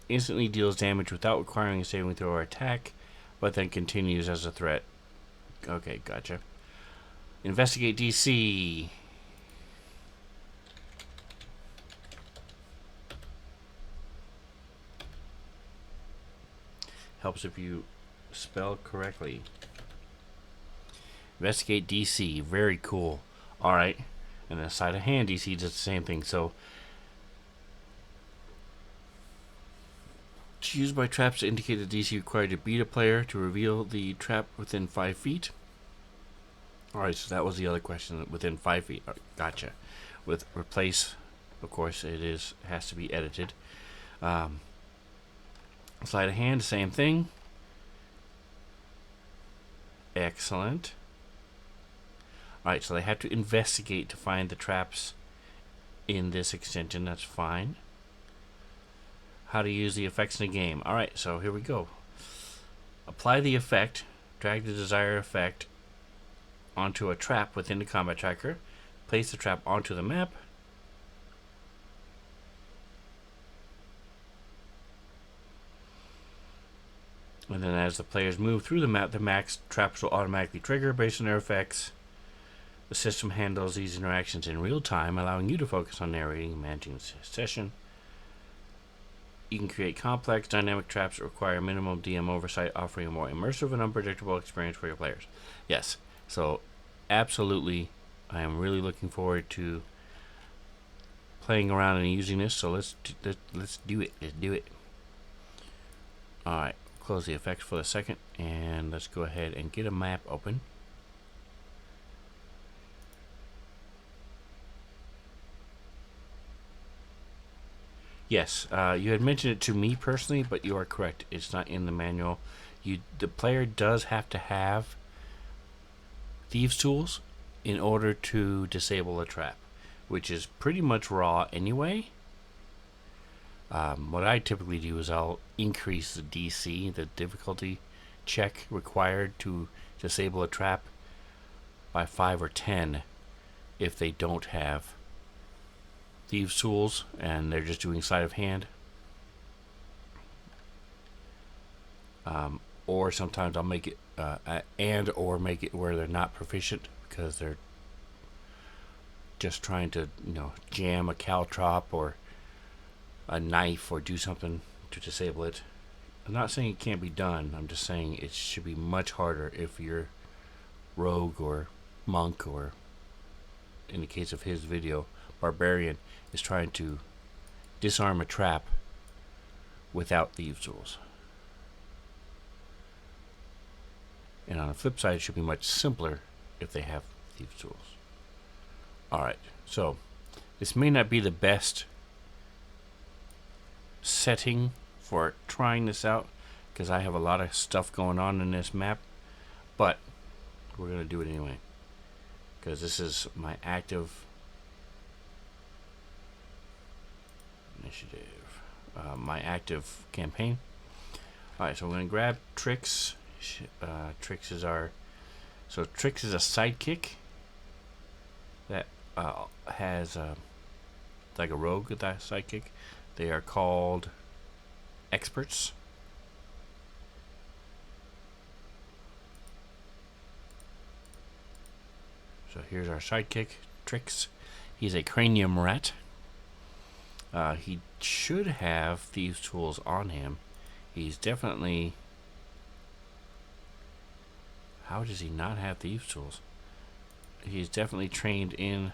Instantly deals damage without requiring a saving throw or attack, but then continues as a threat. Okay, gotcha. Investigate DC. Helps if you spell correctly. Investigate DC, very cool. Alright, and then sleight of hand DC does the same thing. So effect used by traps to indicate the DC required to beat a player to reveal the trap within 5 feet. Alright, so that was the other question. Within 5 feet. Gotcha. With replace, of course, has to be edited. Sleight of hand, same thing. Excellent. Alright, so they have to investigate to find the traps in this extension. That's fine. How to use the effects in the game. Alright, so here we go. Apply the effect. Drag the desired effect onto a trap within the combat tracker. Place the trap onto the map. And then as the players move through the map, the max traps will automatically trigger based on their effects. The system handles these interactions in real time, allowing you to focus on narrating and managing the session. You can create complex, dynamic traps that require minimum DM oversight, offering a more immersive and unpredictable experience for your players. Yes, so absolutely, I am really looking forward to playing around and using this. So let's do it. Let's do it. All right, close the effects for a second, and let's go ahead and get a map open. Yes, you had mentioned it to me personally, but you are correct. It's not in the manual. The player does have to have thieves' tools in order to disable a trap, which is pretty much raw anyway. What I typically do is I'll increase the DC, the difficulty check required to disable a trap, by 5 or 10 if they don't have thieves' tools and they're just doing sleight of hand. Or sometimes I'll make it or make it where they're not proficient because they're just trying to, jam a caltrop or a knife or do something to disable it. I'm not saying it can't be done. I'm just saying it should be much harder if you're rogue or monk, or in the case of his video, barbarian is trying to disarm a trap without thieves' tools. And on the flip side, it should be much simpler if they have thieves' tools. Alright, so this may not be the best setting for trying this out because I have a lot of stuff going on in this map, but we're going to do it anyway because this is my active initiative, my active campaign. Alright, so we're going to grab Trix. Trix is a sidekick that has like a rogue with that sidekick. They are called experts. So here's our sidekick, Trix. He's a cranium rat. He should have thieves' tools on him. He's definitely... How does he not have thieves' tools? He's definitely trained in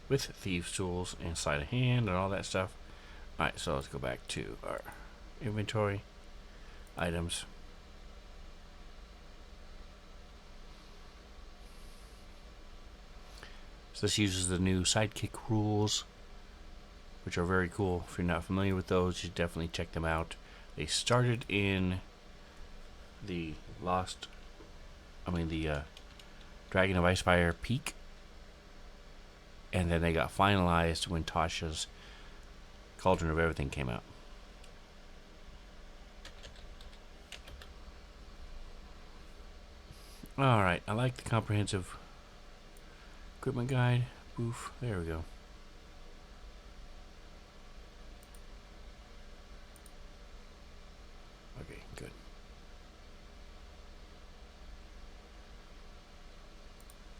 with thieves' tools and sleight of hand and all that stuff. Alright, so let's go back to our inventory, items. So this uses the new sidekick rules, which are very cool. If you're not familiar with those, you should definitely check them out. They started in the Dragon of Icefire Peak, and then they got finalized when Tasha's Cauldron of Everything came out. Alright, I like the comprehensive equipment guide. Boof, there we go. Okay, good.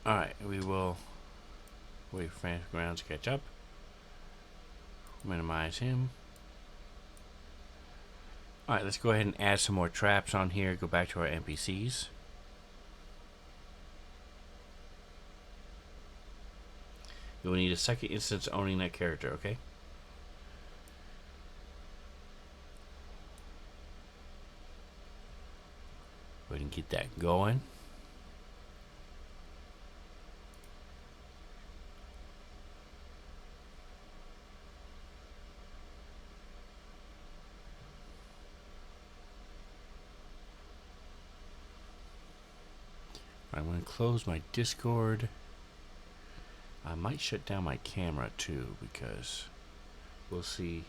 Alright, we will wait for Frantic Grounds to catch up. Minimize him. Alright, let's go ahead and add some more traps on here. Go back to our NPCs. You'll need a second instance owning that character, okay? get that going. I'm going to close my Discord. I might shut down my camera too, because we'll see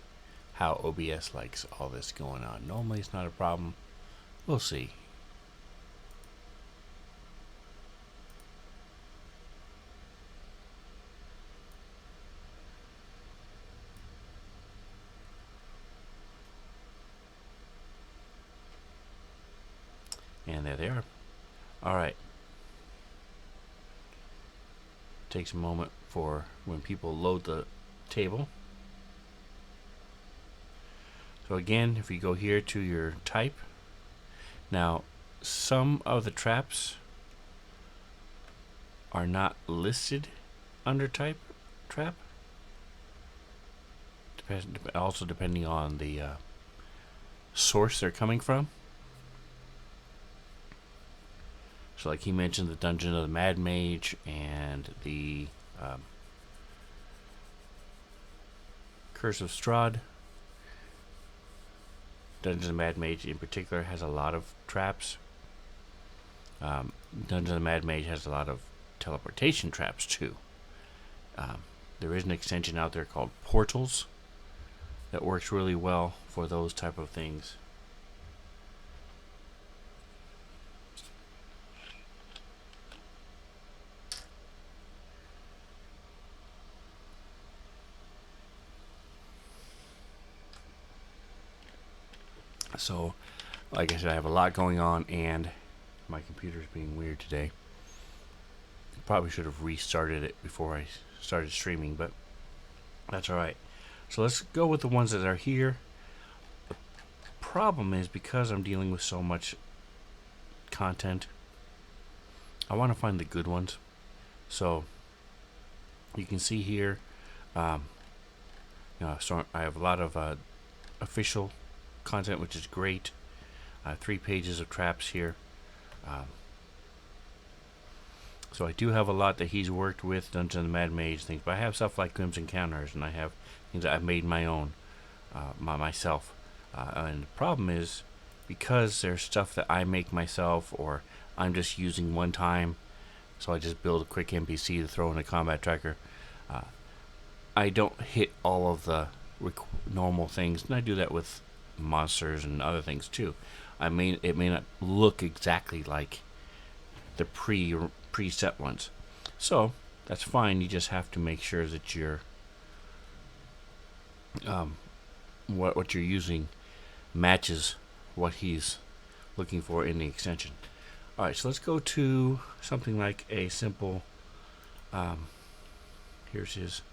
how OBS likes all this going on. Normally it's not a problem. We'll see. And there they are. Alright. Takes a moment for when people load the table. So again, if you go here to your type, now some of the traps are not listed under type trap. Also depending on the source they're coming from. So like he mentioned, the Dungeon of the Mad Mage and the Curse of Strahd. Dungeon of the Mad Mage in particular has a lot of traps. Dungeon of the Mad Mage has a lot of teleportation traps too. There is an extension out there called Portals that works really well for those type of things. So, like I said, I have a lot going on, and my computer's being weird today. Probably should have restarted it before I started streaming, but that's alright. So let's go with the ones that are here. The problem is, because I'm dealing with so much content, I want to find the good ones. So, you can see here, so I have a lot of official content, which is great. 3 pages of traps here. So I do have a lot that he's worked with, Dungeon of the Mad Mage things, but I have stuff like Crimson Counters, and I have things that I've made my own, myself. And the problem is, because there's stuff that I make myself, or I'm just using one time, so I just build a quick NPC to throw in a combat tracker, I don't hit all of the normal things, and I do that with monsters and other things too. It may not look exactly like the preset ones, so that's fine. You just have to make sure that you're what you're using matches what he's looking for in the extension. Alright, so let's go to something like a simple here's his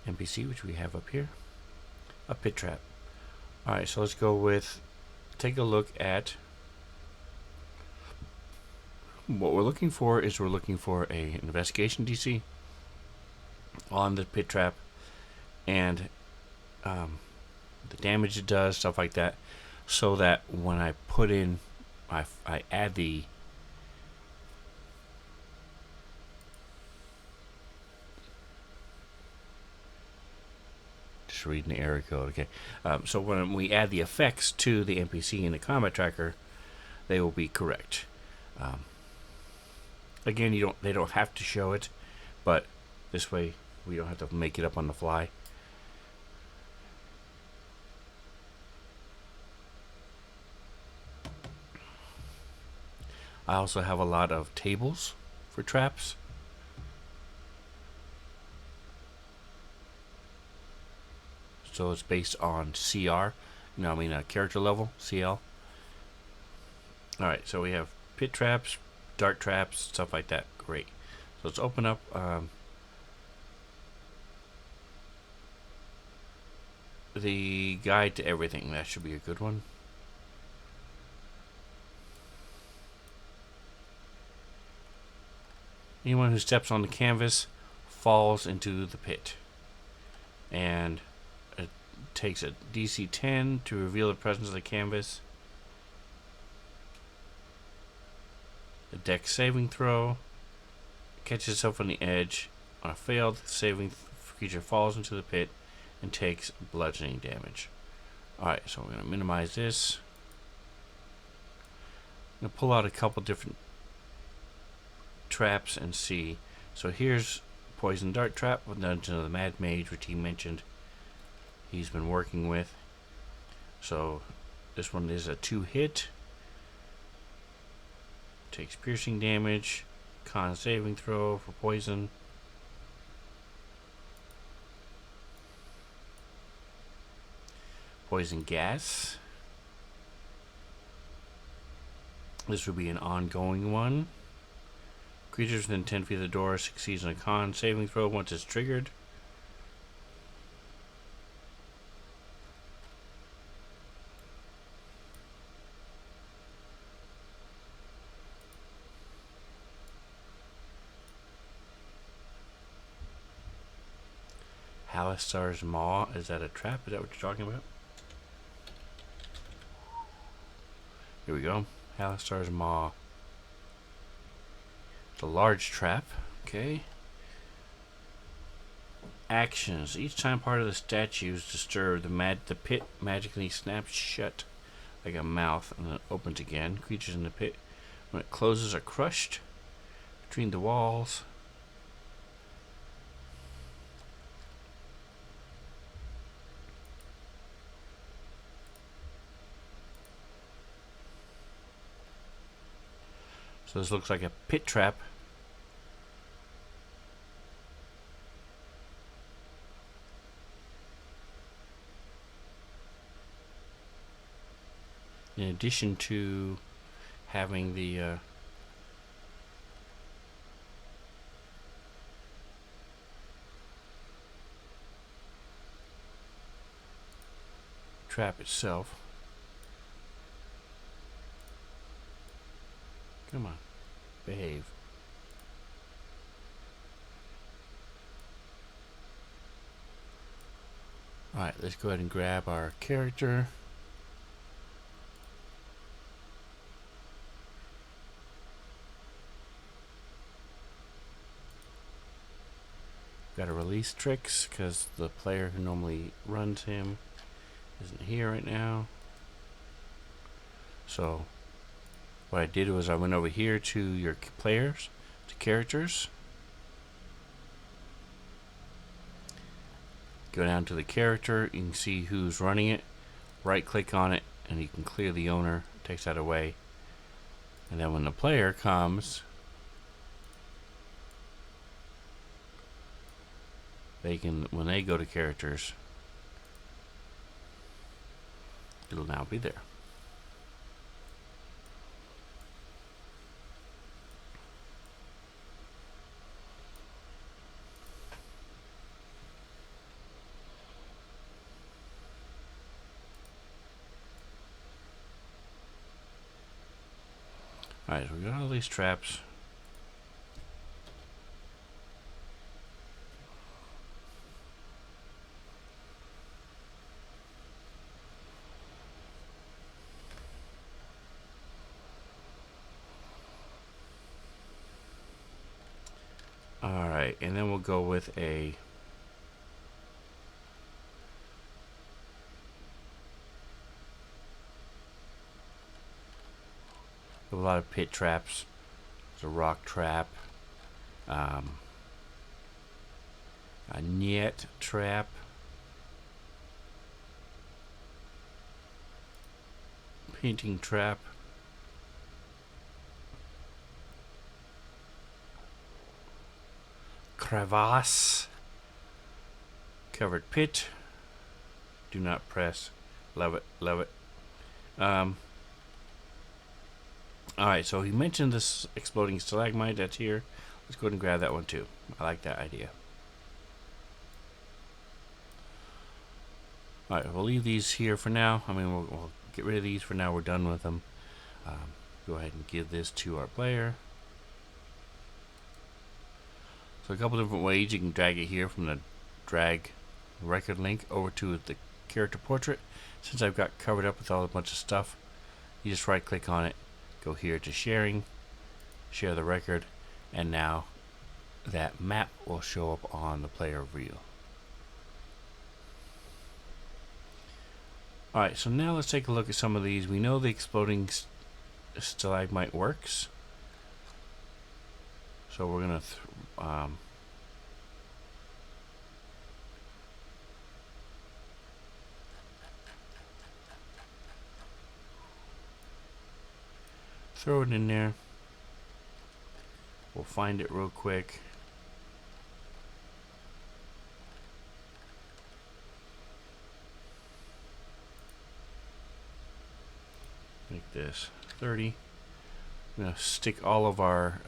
NPC, which we have up here, a pit trap. Alright, so let's go with, take a look at what we're looking for. We're looking for an investigation DC on the pit trap, and the damage it does, stuff like that, so that when I put in, I add the reading the error code. Okay, so when we add the effects to the NPC in the combat tracker, they will be correct. Again, they don't have to show it, but this way we don't have to make it up on the fly. I also have a lot of tables for traps. So it's based on CR, character level, CL. Alright, so we have pit traps, dart traps, stuff like that. Great. So let's open up the guide to everything. That should be a good one. Anyone who steps on the canvas falls into the pit. And it takes a DC 10 to reveal the presence of the canvas. Dex saving throw. Catches itself on the edge. On a failed saving, creature falls into the pit and takes bludgeoning damage. Alright, so we're going to minimize this. I'm going to pull out a couple different traps and see. So here's Poison Dart Trap with Dungeon of the Mad Mage, which he mentioned he's been working with. So this one is a 2-hit. Takes piercing damage. Con saving throw for poison. Poison gas. This would be an ongoing one. Creatures within 10 feet of the door succeeds on a con saving throw once it's triggered. Halistar's Maw. Is that a trap? Is that what you're talking about? Here we go. Halistar's Maw. It's a large trap. Okay. Actions. Each time part of the statue is disturbed, the pit magically snaps shut like a mouth and then opens again. Creatures in the pit, when it closes, are crushed between the walls. So this looks like a pit trap. In addition to having the trap itself. Come on, behave. Alright, let's go ahead and grab our character. Got to release Tricks because the player who normally runs him isn't here right now. So what I did was I went over here to your players, to characters. Go down to the character, you can see who's running it. Right click on it and you can clear the owner, takes that away. And then when the player comes, they can, when they go to characters, it'll now be there. Alright, so we got all these traps. Alright, and then we'll go with a lot of pit traps. There's a rock trap, a net trap, painting trap, crevasse, covered pit, do not press, love it, love it. Alright, so he mentioned this exploding stalagmite that's here. Let's go ahead and grab that one too. I like that idea. Alright, we'll leave these here for now. I mean, we'll get rid of these for now. We're done with them. Go ahead and give this to our player. So a couple different ways you can drag it here from the drag record link over to the character portrait. Since I've got covered up with all a bunch of stuff, you just right click on it. Go here to sharing, share the record, and now that map will show up on the player view. Alright, so now let's take a look at some of these. We know the exploding stalagmite works. So we're going to throw it in there. We'll find it real quick. Make this 30. I'm going to stick all of our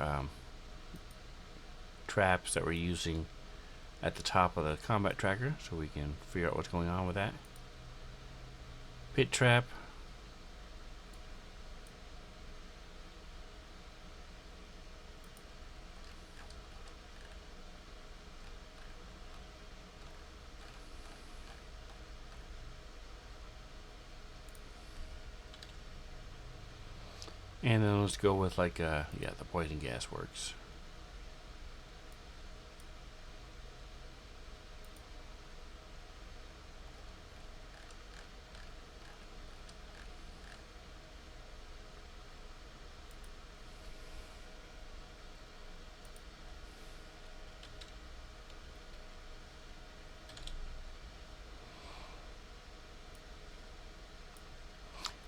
traps that we're using at the top of the combat tracker so we can figure out what's going on with that. Pit trap. And then let's go with like yeah, the poison gas works.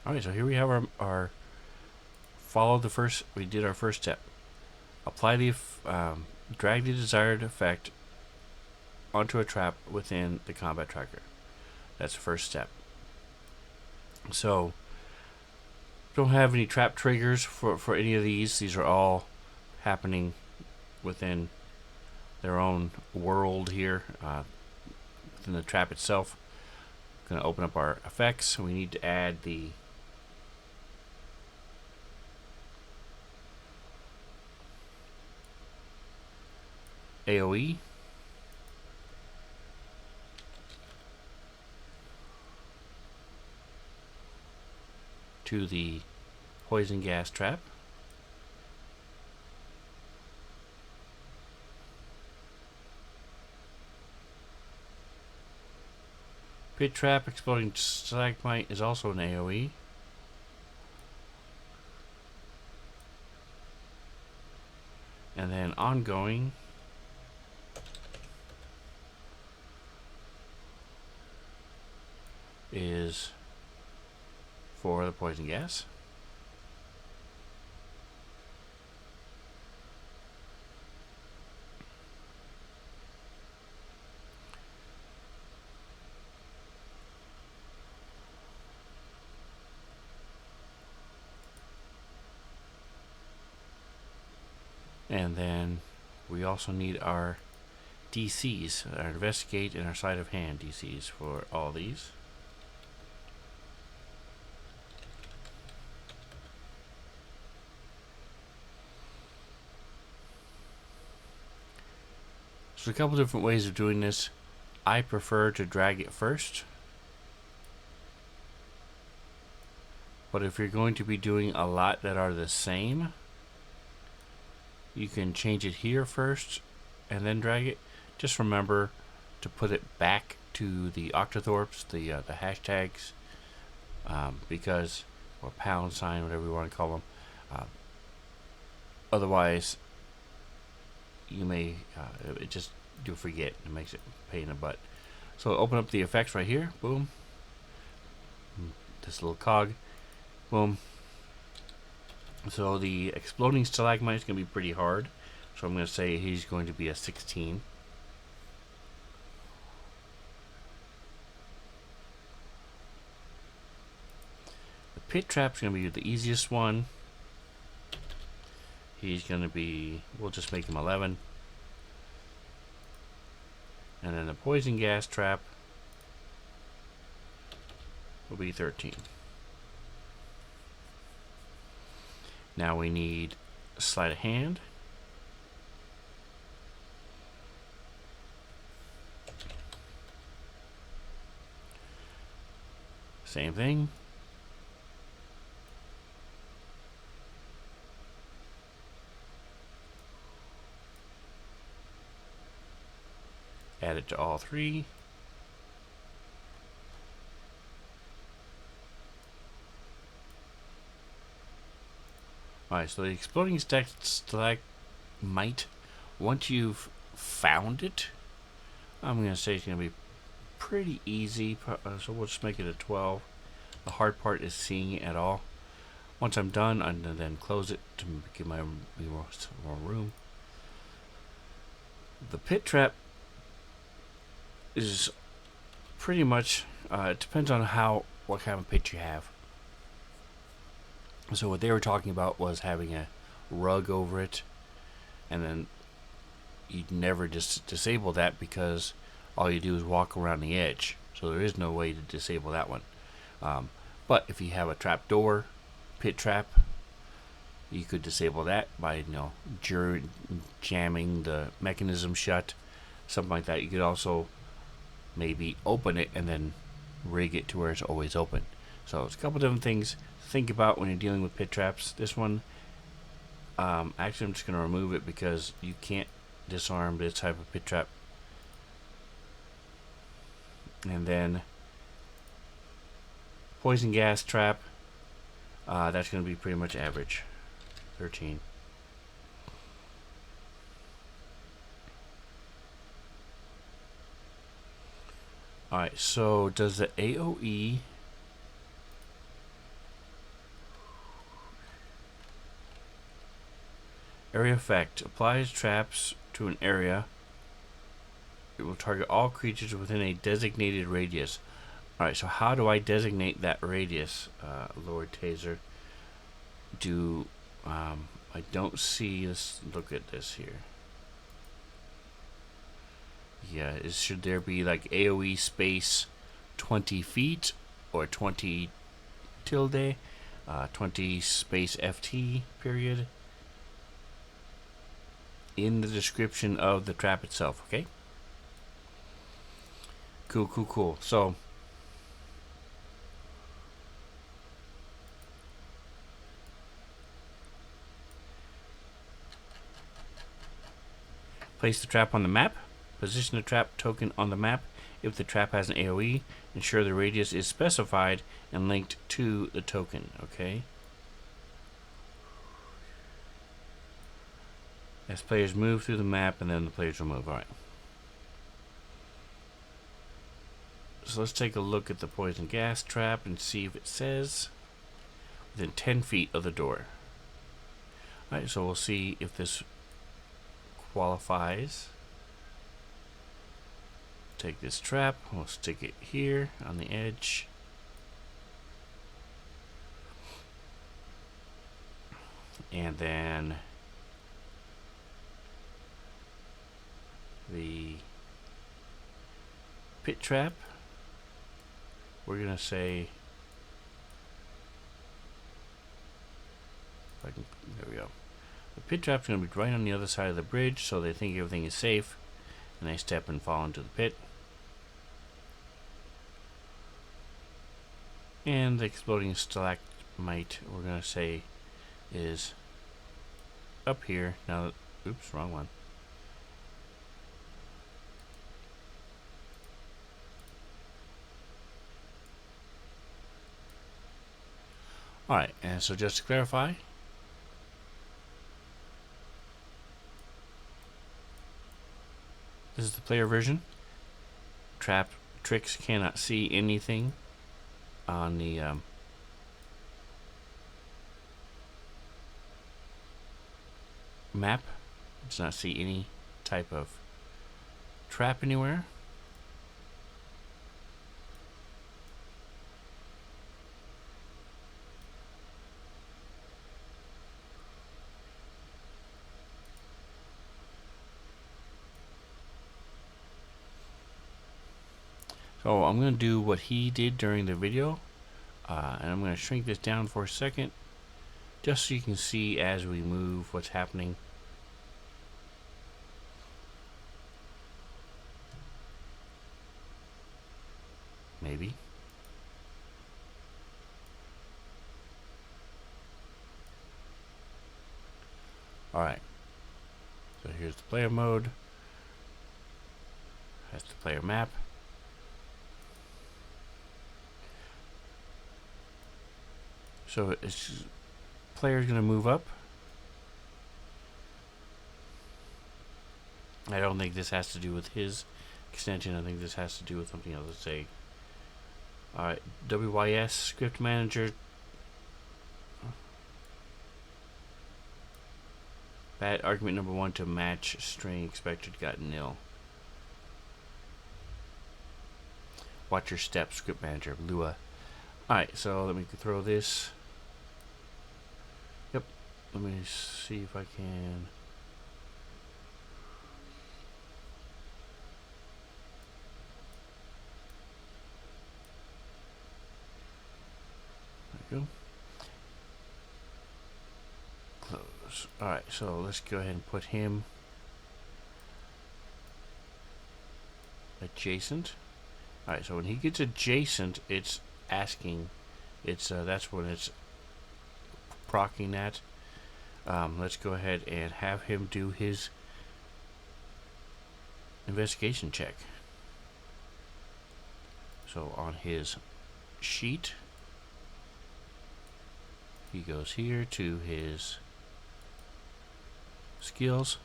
Alright, so here we have our follow the first, we did our first step. Apply the, drag the desired effect onto a trap within the combat tracker. That's the first step. So, don't have any trap triggers for any of these. These are all happening within their own world here, within the trap itself. Going to open up our effects. We need to add the AoE to the poison gas trap. Pit trap exploding stalagmite is also an AoE. And then ongoing is for the poison gas. And then we also need our DCs, our investigate and our sleight of hand DCs for all these. So a couple different ways of doing this. I prefer to drag it first. But if you're going to be doing a lot that are the same, you can change it here first and then drag it. Just remember to put it back to the octothorpes, the hashtags, because, or pound sign, whatever you want to call them. Otherwise, you may it just you'll forget. It makes it a pain in the butt. So open up the effects right here. Boom. This little cog. Boom. So the exploding stalagmite is going to be pretty hard. So I'm going to say he's going to be a 16. The pit trap's going to be the easiest one. He's going to be, we'll just make him 11. And then the poison gas trap will be 13. Now we need sleight of hand. Same thing. add it to all three. Alright, so the exploding stalagmite, once you've found it, I'm going to say it's going to be pretty easy, so we'll just make it a 12. The hard part is seeing it at all. Once I'm done, I'm going to then close it to give my more room. The pit trap is pretty much, it depends on what kind of pit you have. So what they were talking about was having a rug over it, and then you'd never just disable that because all you do is walk around the edge. So there is no way to disable that one. But if you have a trap door, pit trap, you could disable that by jamming the mechanism shut, something like that. You could also maybe open it and then rig it to where it's always open. So it's a couple different things to think about when you're dealing with pit traps. This one, actually I'm just going to remove it because you can't disarm this type of pit trap. And then poison gas trap, that's going to be pretty much average, 13. Alright, so does the AoE area effect applies traps to an area? It will target all creatures within a designated radius. Alright, so how do I designate that radius, Lord Taser? I don't see, let's look at this here. Yeah, should there be like AoE space 20 feet or 20 tilde, 20 space FT period in the description of the trap itself, okay? Cool. So place the trap on the map. Position the trap token on the map. If the trap has an AoE, ensure the radius is specified and linked to the token, okay? As players move through the map, and then the players will move. Alright. So let's take a look at the poison gas trap and see if it says within 10 feet of the door. Alright, so we'll see if this qualifies. Take this trap, we'll stick it here on the edge. And then the pit trap, we're gonna say, there we go. The pit trap's gonna be right on the other side of the bridge, so they think everything is safe, and they step and fall into the pit. And the exploding stalagmite, we're gonna say, is up here. Now, oops, wrong one. Alright, and so just to clarify, this is the player version. Trix cannot see anything on the map. Does not see any type of trap anywhere. So I'm going to do what he did during the video, and I'm going to shrink this down for a second, just so you can see as we move what's happening. Maybe. Alright. So here's the player mode. That's the player map. So it's player's gonna move up. I don't think this has to do with his extension. I think this has to do with something else. Let's say, alright, WYS script manager. Bad argument number 1 to match string expected got nil. Watch your steps, script manager, Lua. Alright, so let me throw this. Yep. Let me see if I can. There we go. Close. Alright, so let's go ahead and put him adjacent. Alright, so when he gets adjacent, it's asking, that's when it's procking that. Let's go ahead and have him do his investigation check. So on his sheet, he goes here to his skills.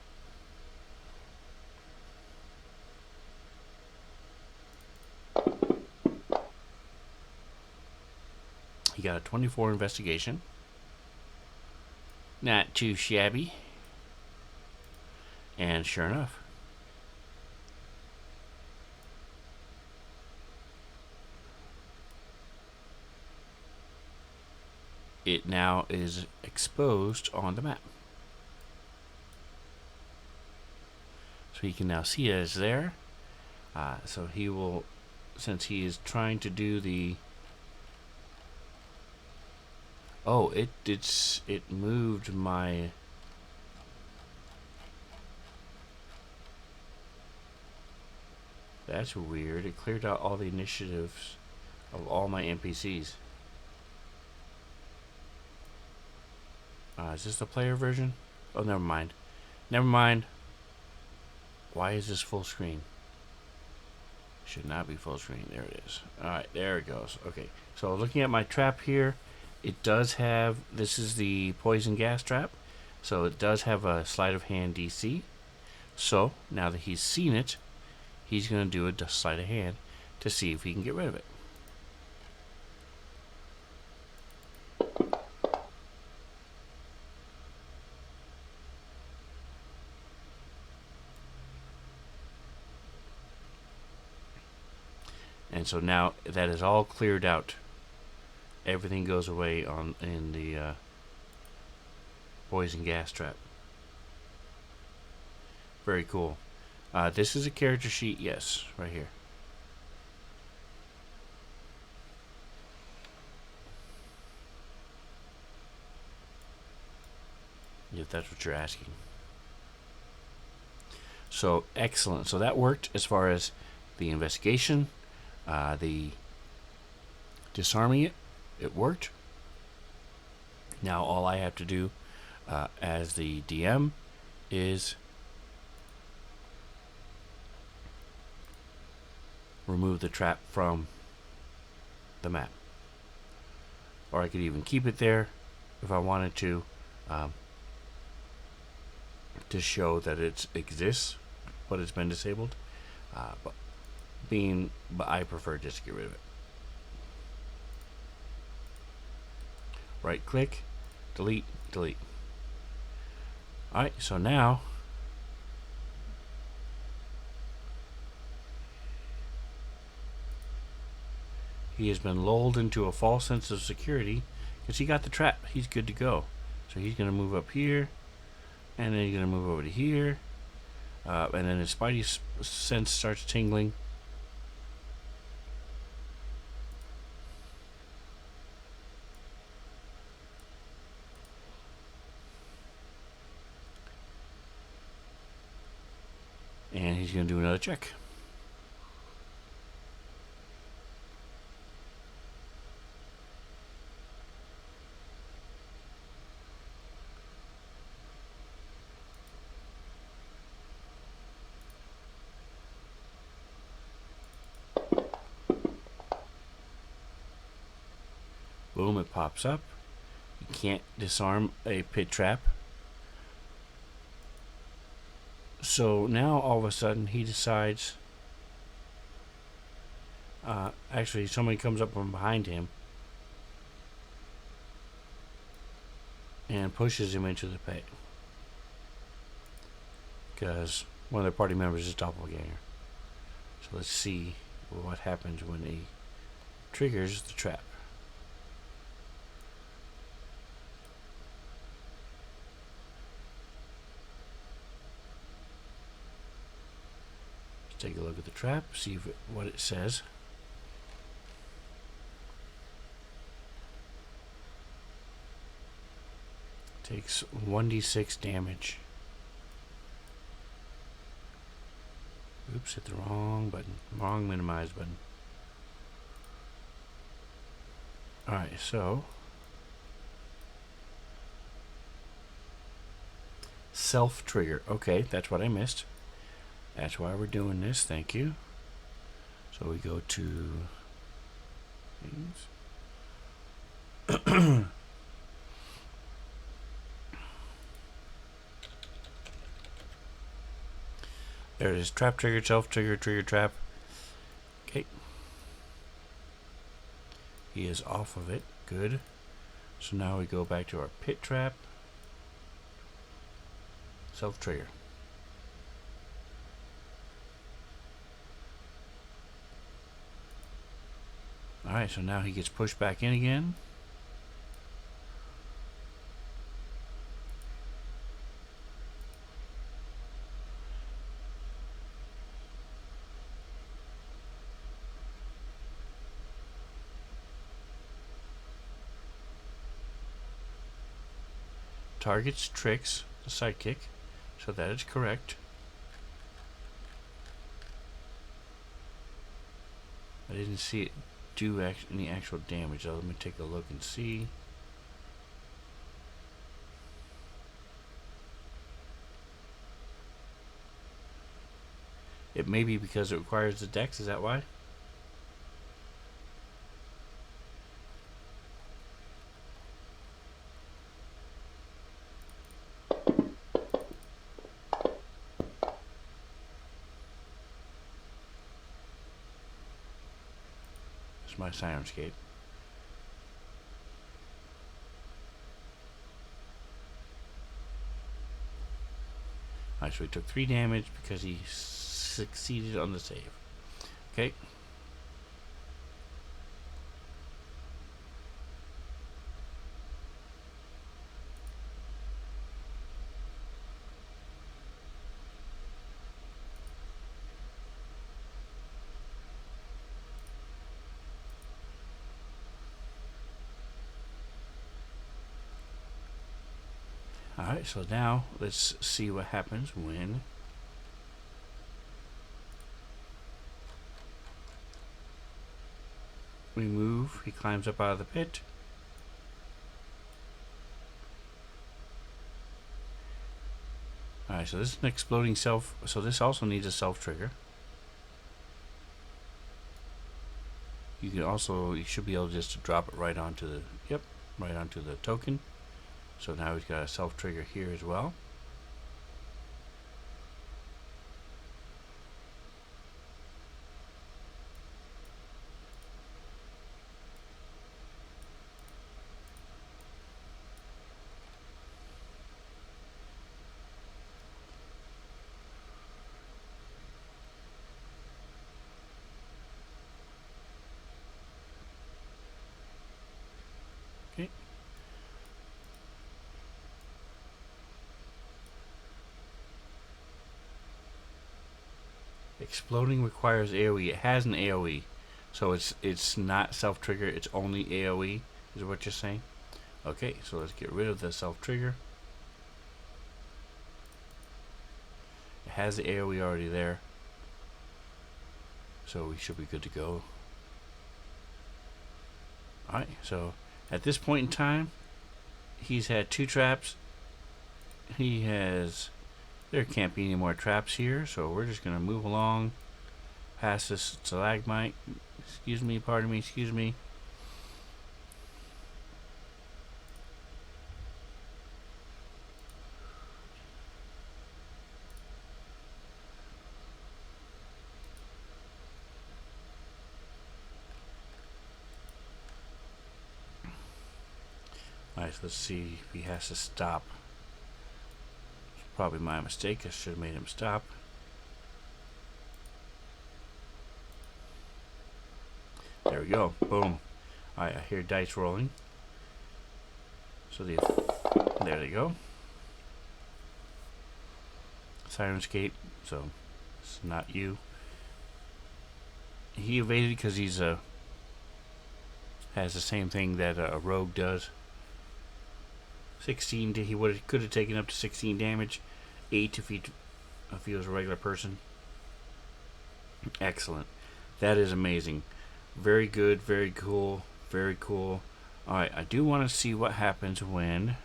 He got a 24 investigation. Not too shabby. And sure enough, it now is exposed on the map. So he can now see it as there. So he will, since he is trying to do the... Oh, it moved my... That's weird. It cleared out all the initiatives of all my NPCs. Is this the player version? Oh, never mind. Never mind. Why is this full screen? Should not be full screen. There it is. Alright, there it goes. Okay, so looking at my trap here, it does have, this is the poison gas trap, so it does have a sleight of hand DC. So now that he's seen it, he's going to do a sleight of hand to see if he can get rid of it. And so now that is all cleared out. Everything goes away in the poison gas trap. Very cool. This is a character sheet, yes, right here. If that's what you're asking. So excellent. So that worked as far as the investigation, the disarming it. It worked. Now all I have to do as the DM is remove the trap from the map. Or I could even keep it there if I wanted to show that it exists, but it's been disabled. But I prefer just to get rid of it. Right click, delete, delete. Alright, so now he has been lulled into a false sense of security because he got the trap. He's good to go. So he's going to move up here, and then he's going to move over to here, and then his spidey sense starts tingling. And he's going to do another check. Boom, it pops up. You can't disarm a pit trap. So now all of a sudden he decides, actually somebody comes up from behind him and pushes him into the pit. Because one of their party members is doppelganger. So let's see what happens when he triggers the trap. Let's take a look at the trap, see what it says. Takes 1d6 damage. Oops, hit the wrong button. Wrong minimize button. Alright, so self-trigger. Okay, that's what I missed. That's why we're doing this. Thank you. So we go to things. There it is. Trap trigger, self trigger, trigger trap. Okay. He is off of it. Good. So now we go back to our pit trap. Self trigger. Alright, so now he gets pushed back in again. Targets tricks the sidekick, so that is correct. I didn't see it do any actual damage, though. Let me take a look and see. It may be because it requires the dex, is that why? My Sirenscape. Alright, so he took 3 damage because he succeeded on the save. Okay. Alright, so now let's see what happens when we move. He climbs up out of the pit. Alright, so this is an exploding self, so this also needs a self trigger. You can also, you should be able just to drop it right onto the, yep, right onto the token. So now we've got a self trigger here as well. Okay. Exploding requires AoE. It has an AoE, so it's not self trigger. It's only AoE. Is what you're saying? Okay, so let's get rid of the self trigger. It has the AoE already there, so we should be good to go. All right, so at this point in time, he's had 2 traps. There can't be any more traps here, so we're just going to move along past this stalagmite. Excuse me, pardon me, excuse me. let's see if he has to stop. It's probably my mistake. I should have made him stop. There we go. Boom. Alright, I hear dice rolling. So there they go. Sirenscape. So it's not you. He evaded because he's has the same thing that a rogue does. 16. He could have taken up to 16 damage. 8 if he was a regular person. Excellent. That is amazing. Very good. Very cool. Very cool. All right. I do want to see what happens when.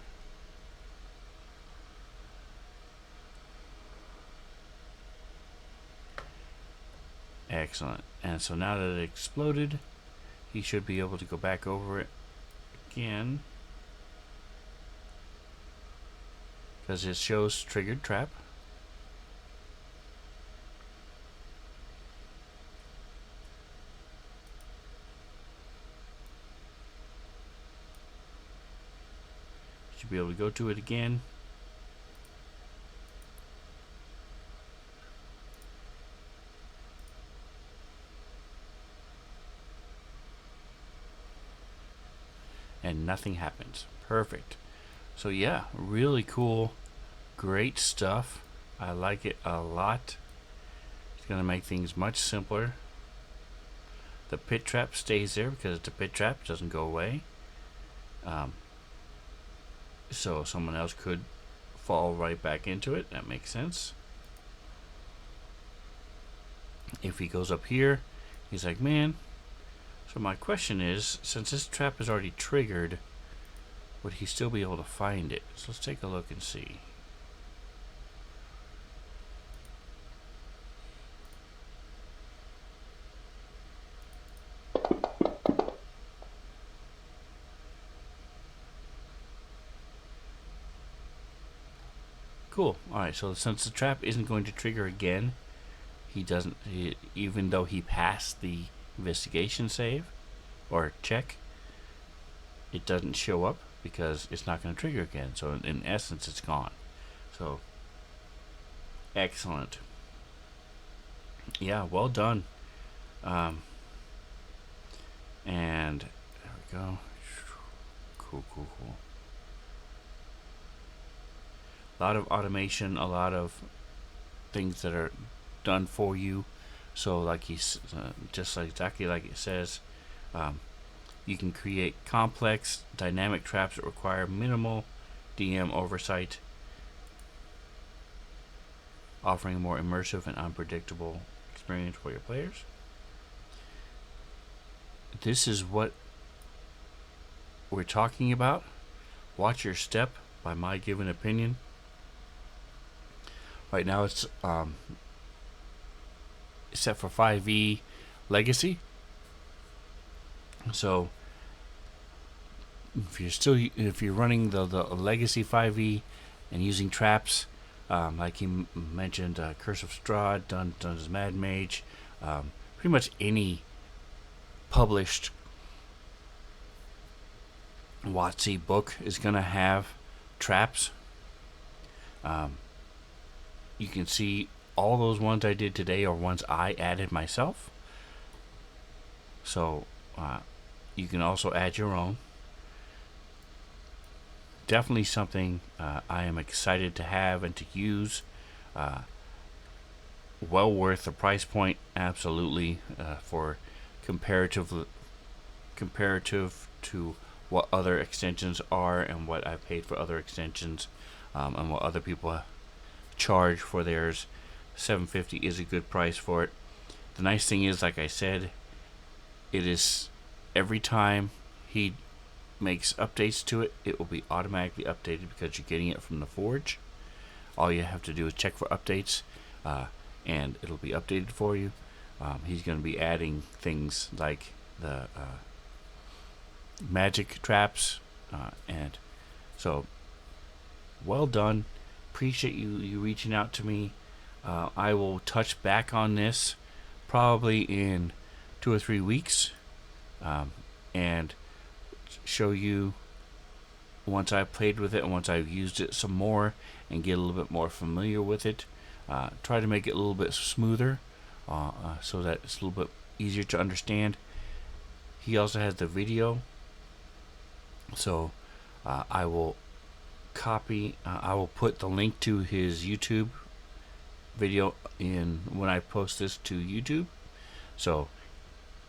Excellent. And so now that it exploded, he should be able to go back over it again. Because it shows triggered trap. Should be able to go to it again. And nothing happens. Perfect. So yeah, really cool. Great stuff. I like it a lot. It's going to make things much simpler. The pit trap stays there because it's a pit trap. It doesn't go away. So someone else could fall right back into it. That makes sense. If he goes up here, he's like, man. So my question is, since this trap is already triggered, would he still be able to find it? So let's take a look and see. Cool. Alright, so since the trap isn't going to trigger again, even though he passed the investigation save or check, it doesn't show up because it's not going to trigger again. So in essence, it's gone. So excellent. Yeah, well done. And there we go. Cool. A lot of automation, a lot of things that are done for you. So like he's just like exactly like it says, you can create complex dynamic traps that require minimal DM oversight, offering a more immersive and unpredictable experience for your players. This is what we're talking about. Watch your step, by my given opinion. Right now it's set for 5e legacy. So if you're running the legacy 5e and using traps, like he mentioned, Curse of Strahd, Dungeons Mad Mage, pretty much any published WotC book is gonna have traps. You can see all those ones I did today are ones I added myself. So you can also add your own. Definitely something I am excited to have and to use. Well worth the price point, absolutely, for comparative to what other extensions are and what I paid for other extensions, and what other people charge for theirs. $750 is a good price for it. The nice thing is, like I said, it is every time he makes updates to it, it will be automatically updated because you're getting it from the Forge. All you have to do is check for updates, and it'll be updated for you. He's going to be adding things like the magic traps, and so well done. Appreciate you reaching out to me. I will touch back on this probably in 2 or 3 weeks, and show you once I've played with it and once I've used it some more and get a little bit more familiar with it, try to make it a little bit smoother so that it's a little bit easier to understand. He also has the video, so I will put the link to his YouTube video in when I post this to YouTube. So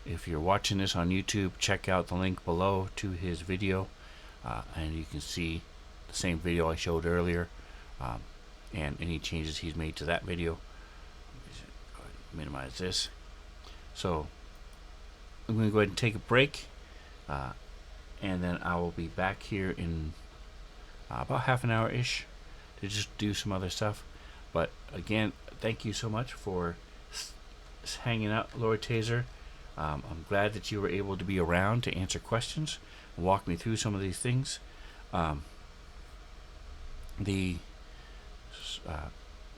if you're watching this on YouTube, check out the link below to his video, and you can see the same video I showed earlier, and any changes he's made to that video. Minimize this. So I'm going to go ahead and take a break, and then I will be back here in about half an hour ish to just do some other stuff. But again, thank you so much for hanging out, Lord Taser. I'm glad that you were able to be around to answer questions and walk me through some of these things. I'm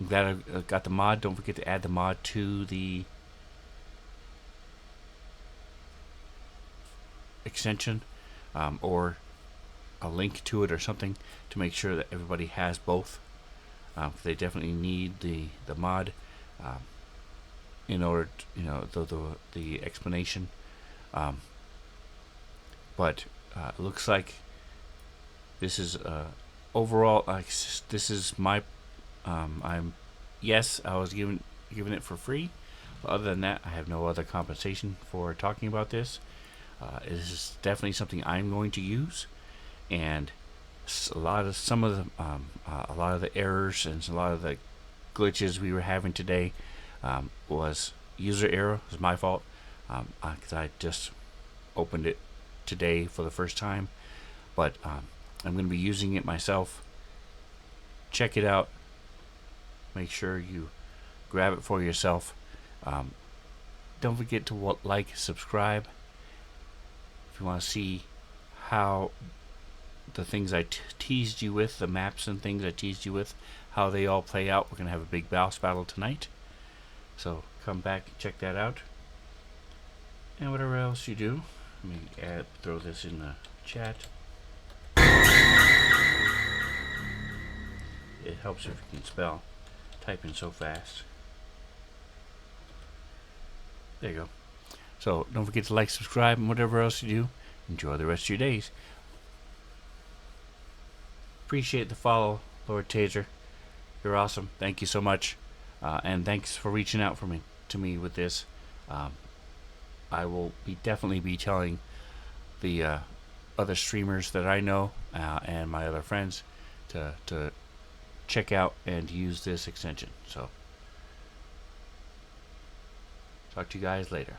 glad I got the mod. Don't forget to add the mod to the extension, or a link to it or something to make sure that everybody has both. They definitely need the mod in order to, the explanation. But it looks like this is overall. This is my. Yes, I was giving it for free. But other than that, I have no other compensation for talking about this. This is definitely something I'm going to use, and a lot of the errors and a lot of the glitches we were having today was user error. It was my fault, because I just opened it today for the first time. But I'm going to be using it myself. Check it out. Make sure you grab it for yourself. Don't forget to like, subscribe. If you want to see how the things I teased you with, the maps and things I teased you with, how they all play out. We're going to have a big boss battle tonight. So come back and check that out. And whatever else you do, let me throw this in the chat. It helps if you can spell. Typing so fast. There you go. So don't forget to like, subscribe, and whatever else you do. Enjoy the rest of your days. Appreciate the follow, Lord Taser. You're awesome. Thank you so much, and thanks for reaching out to me with this. I will definitely be telling the other streamers that I know and my other friends to check out and use this extension. So talk to you guys later.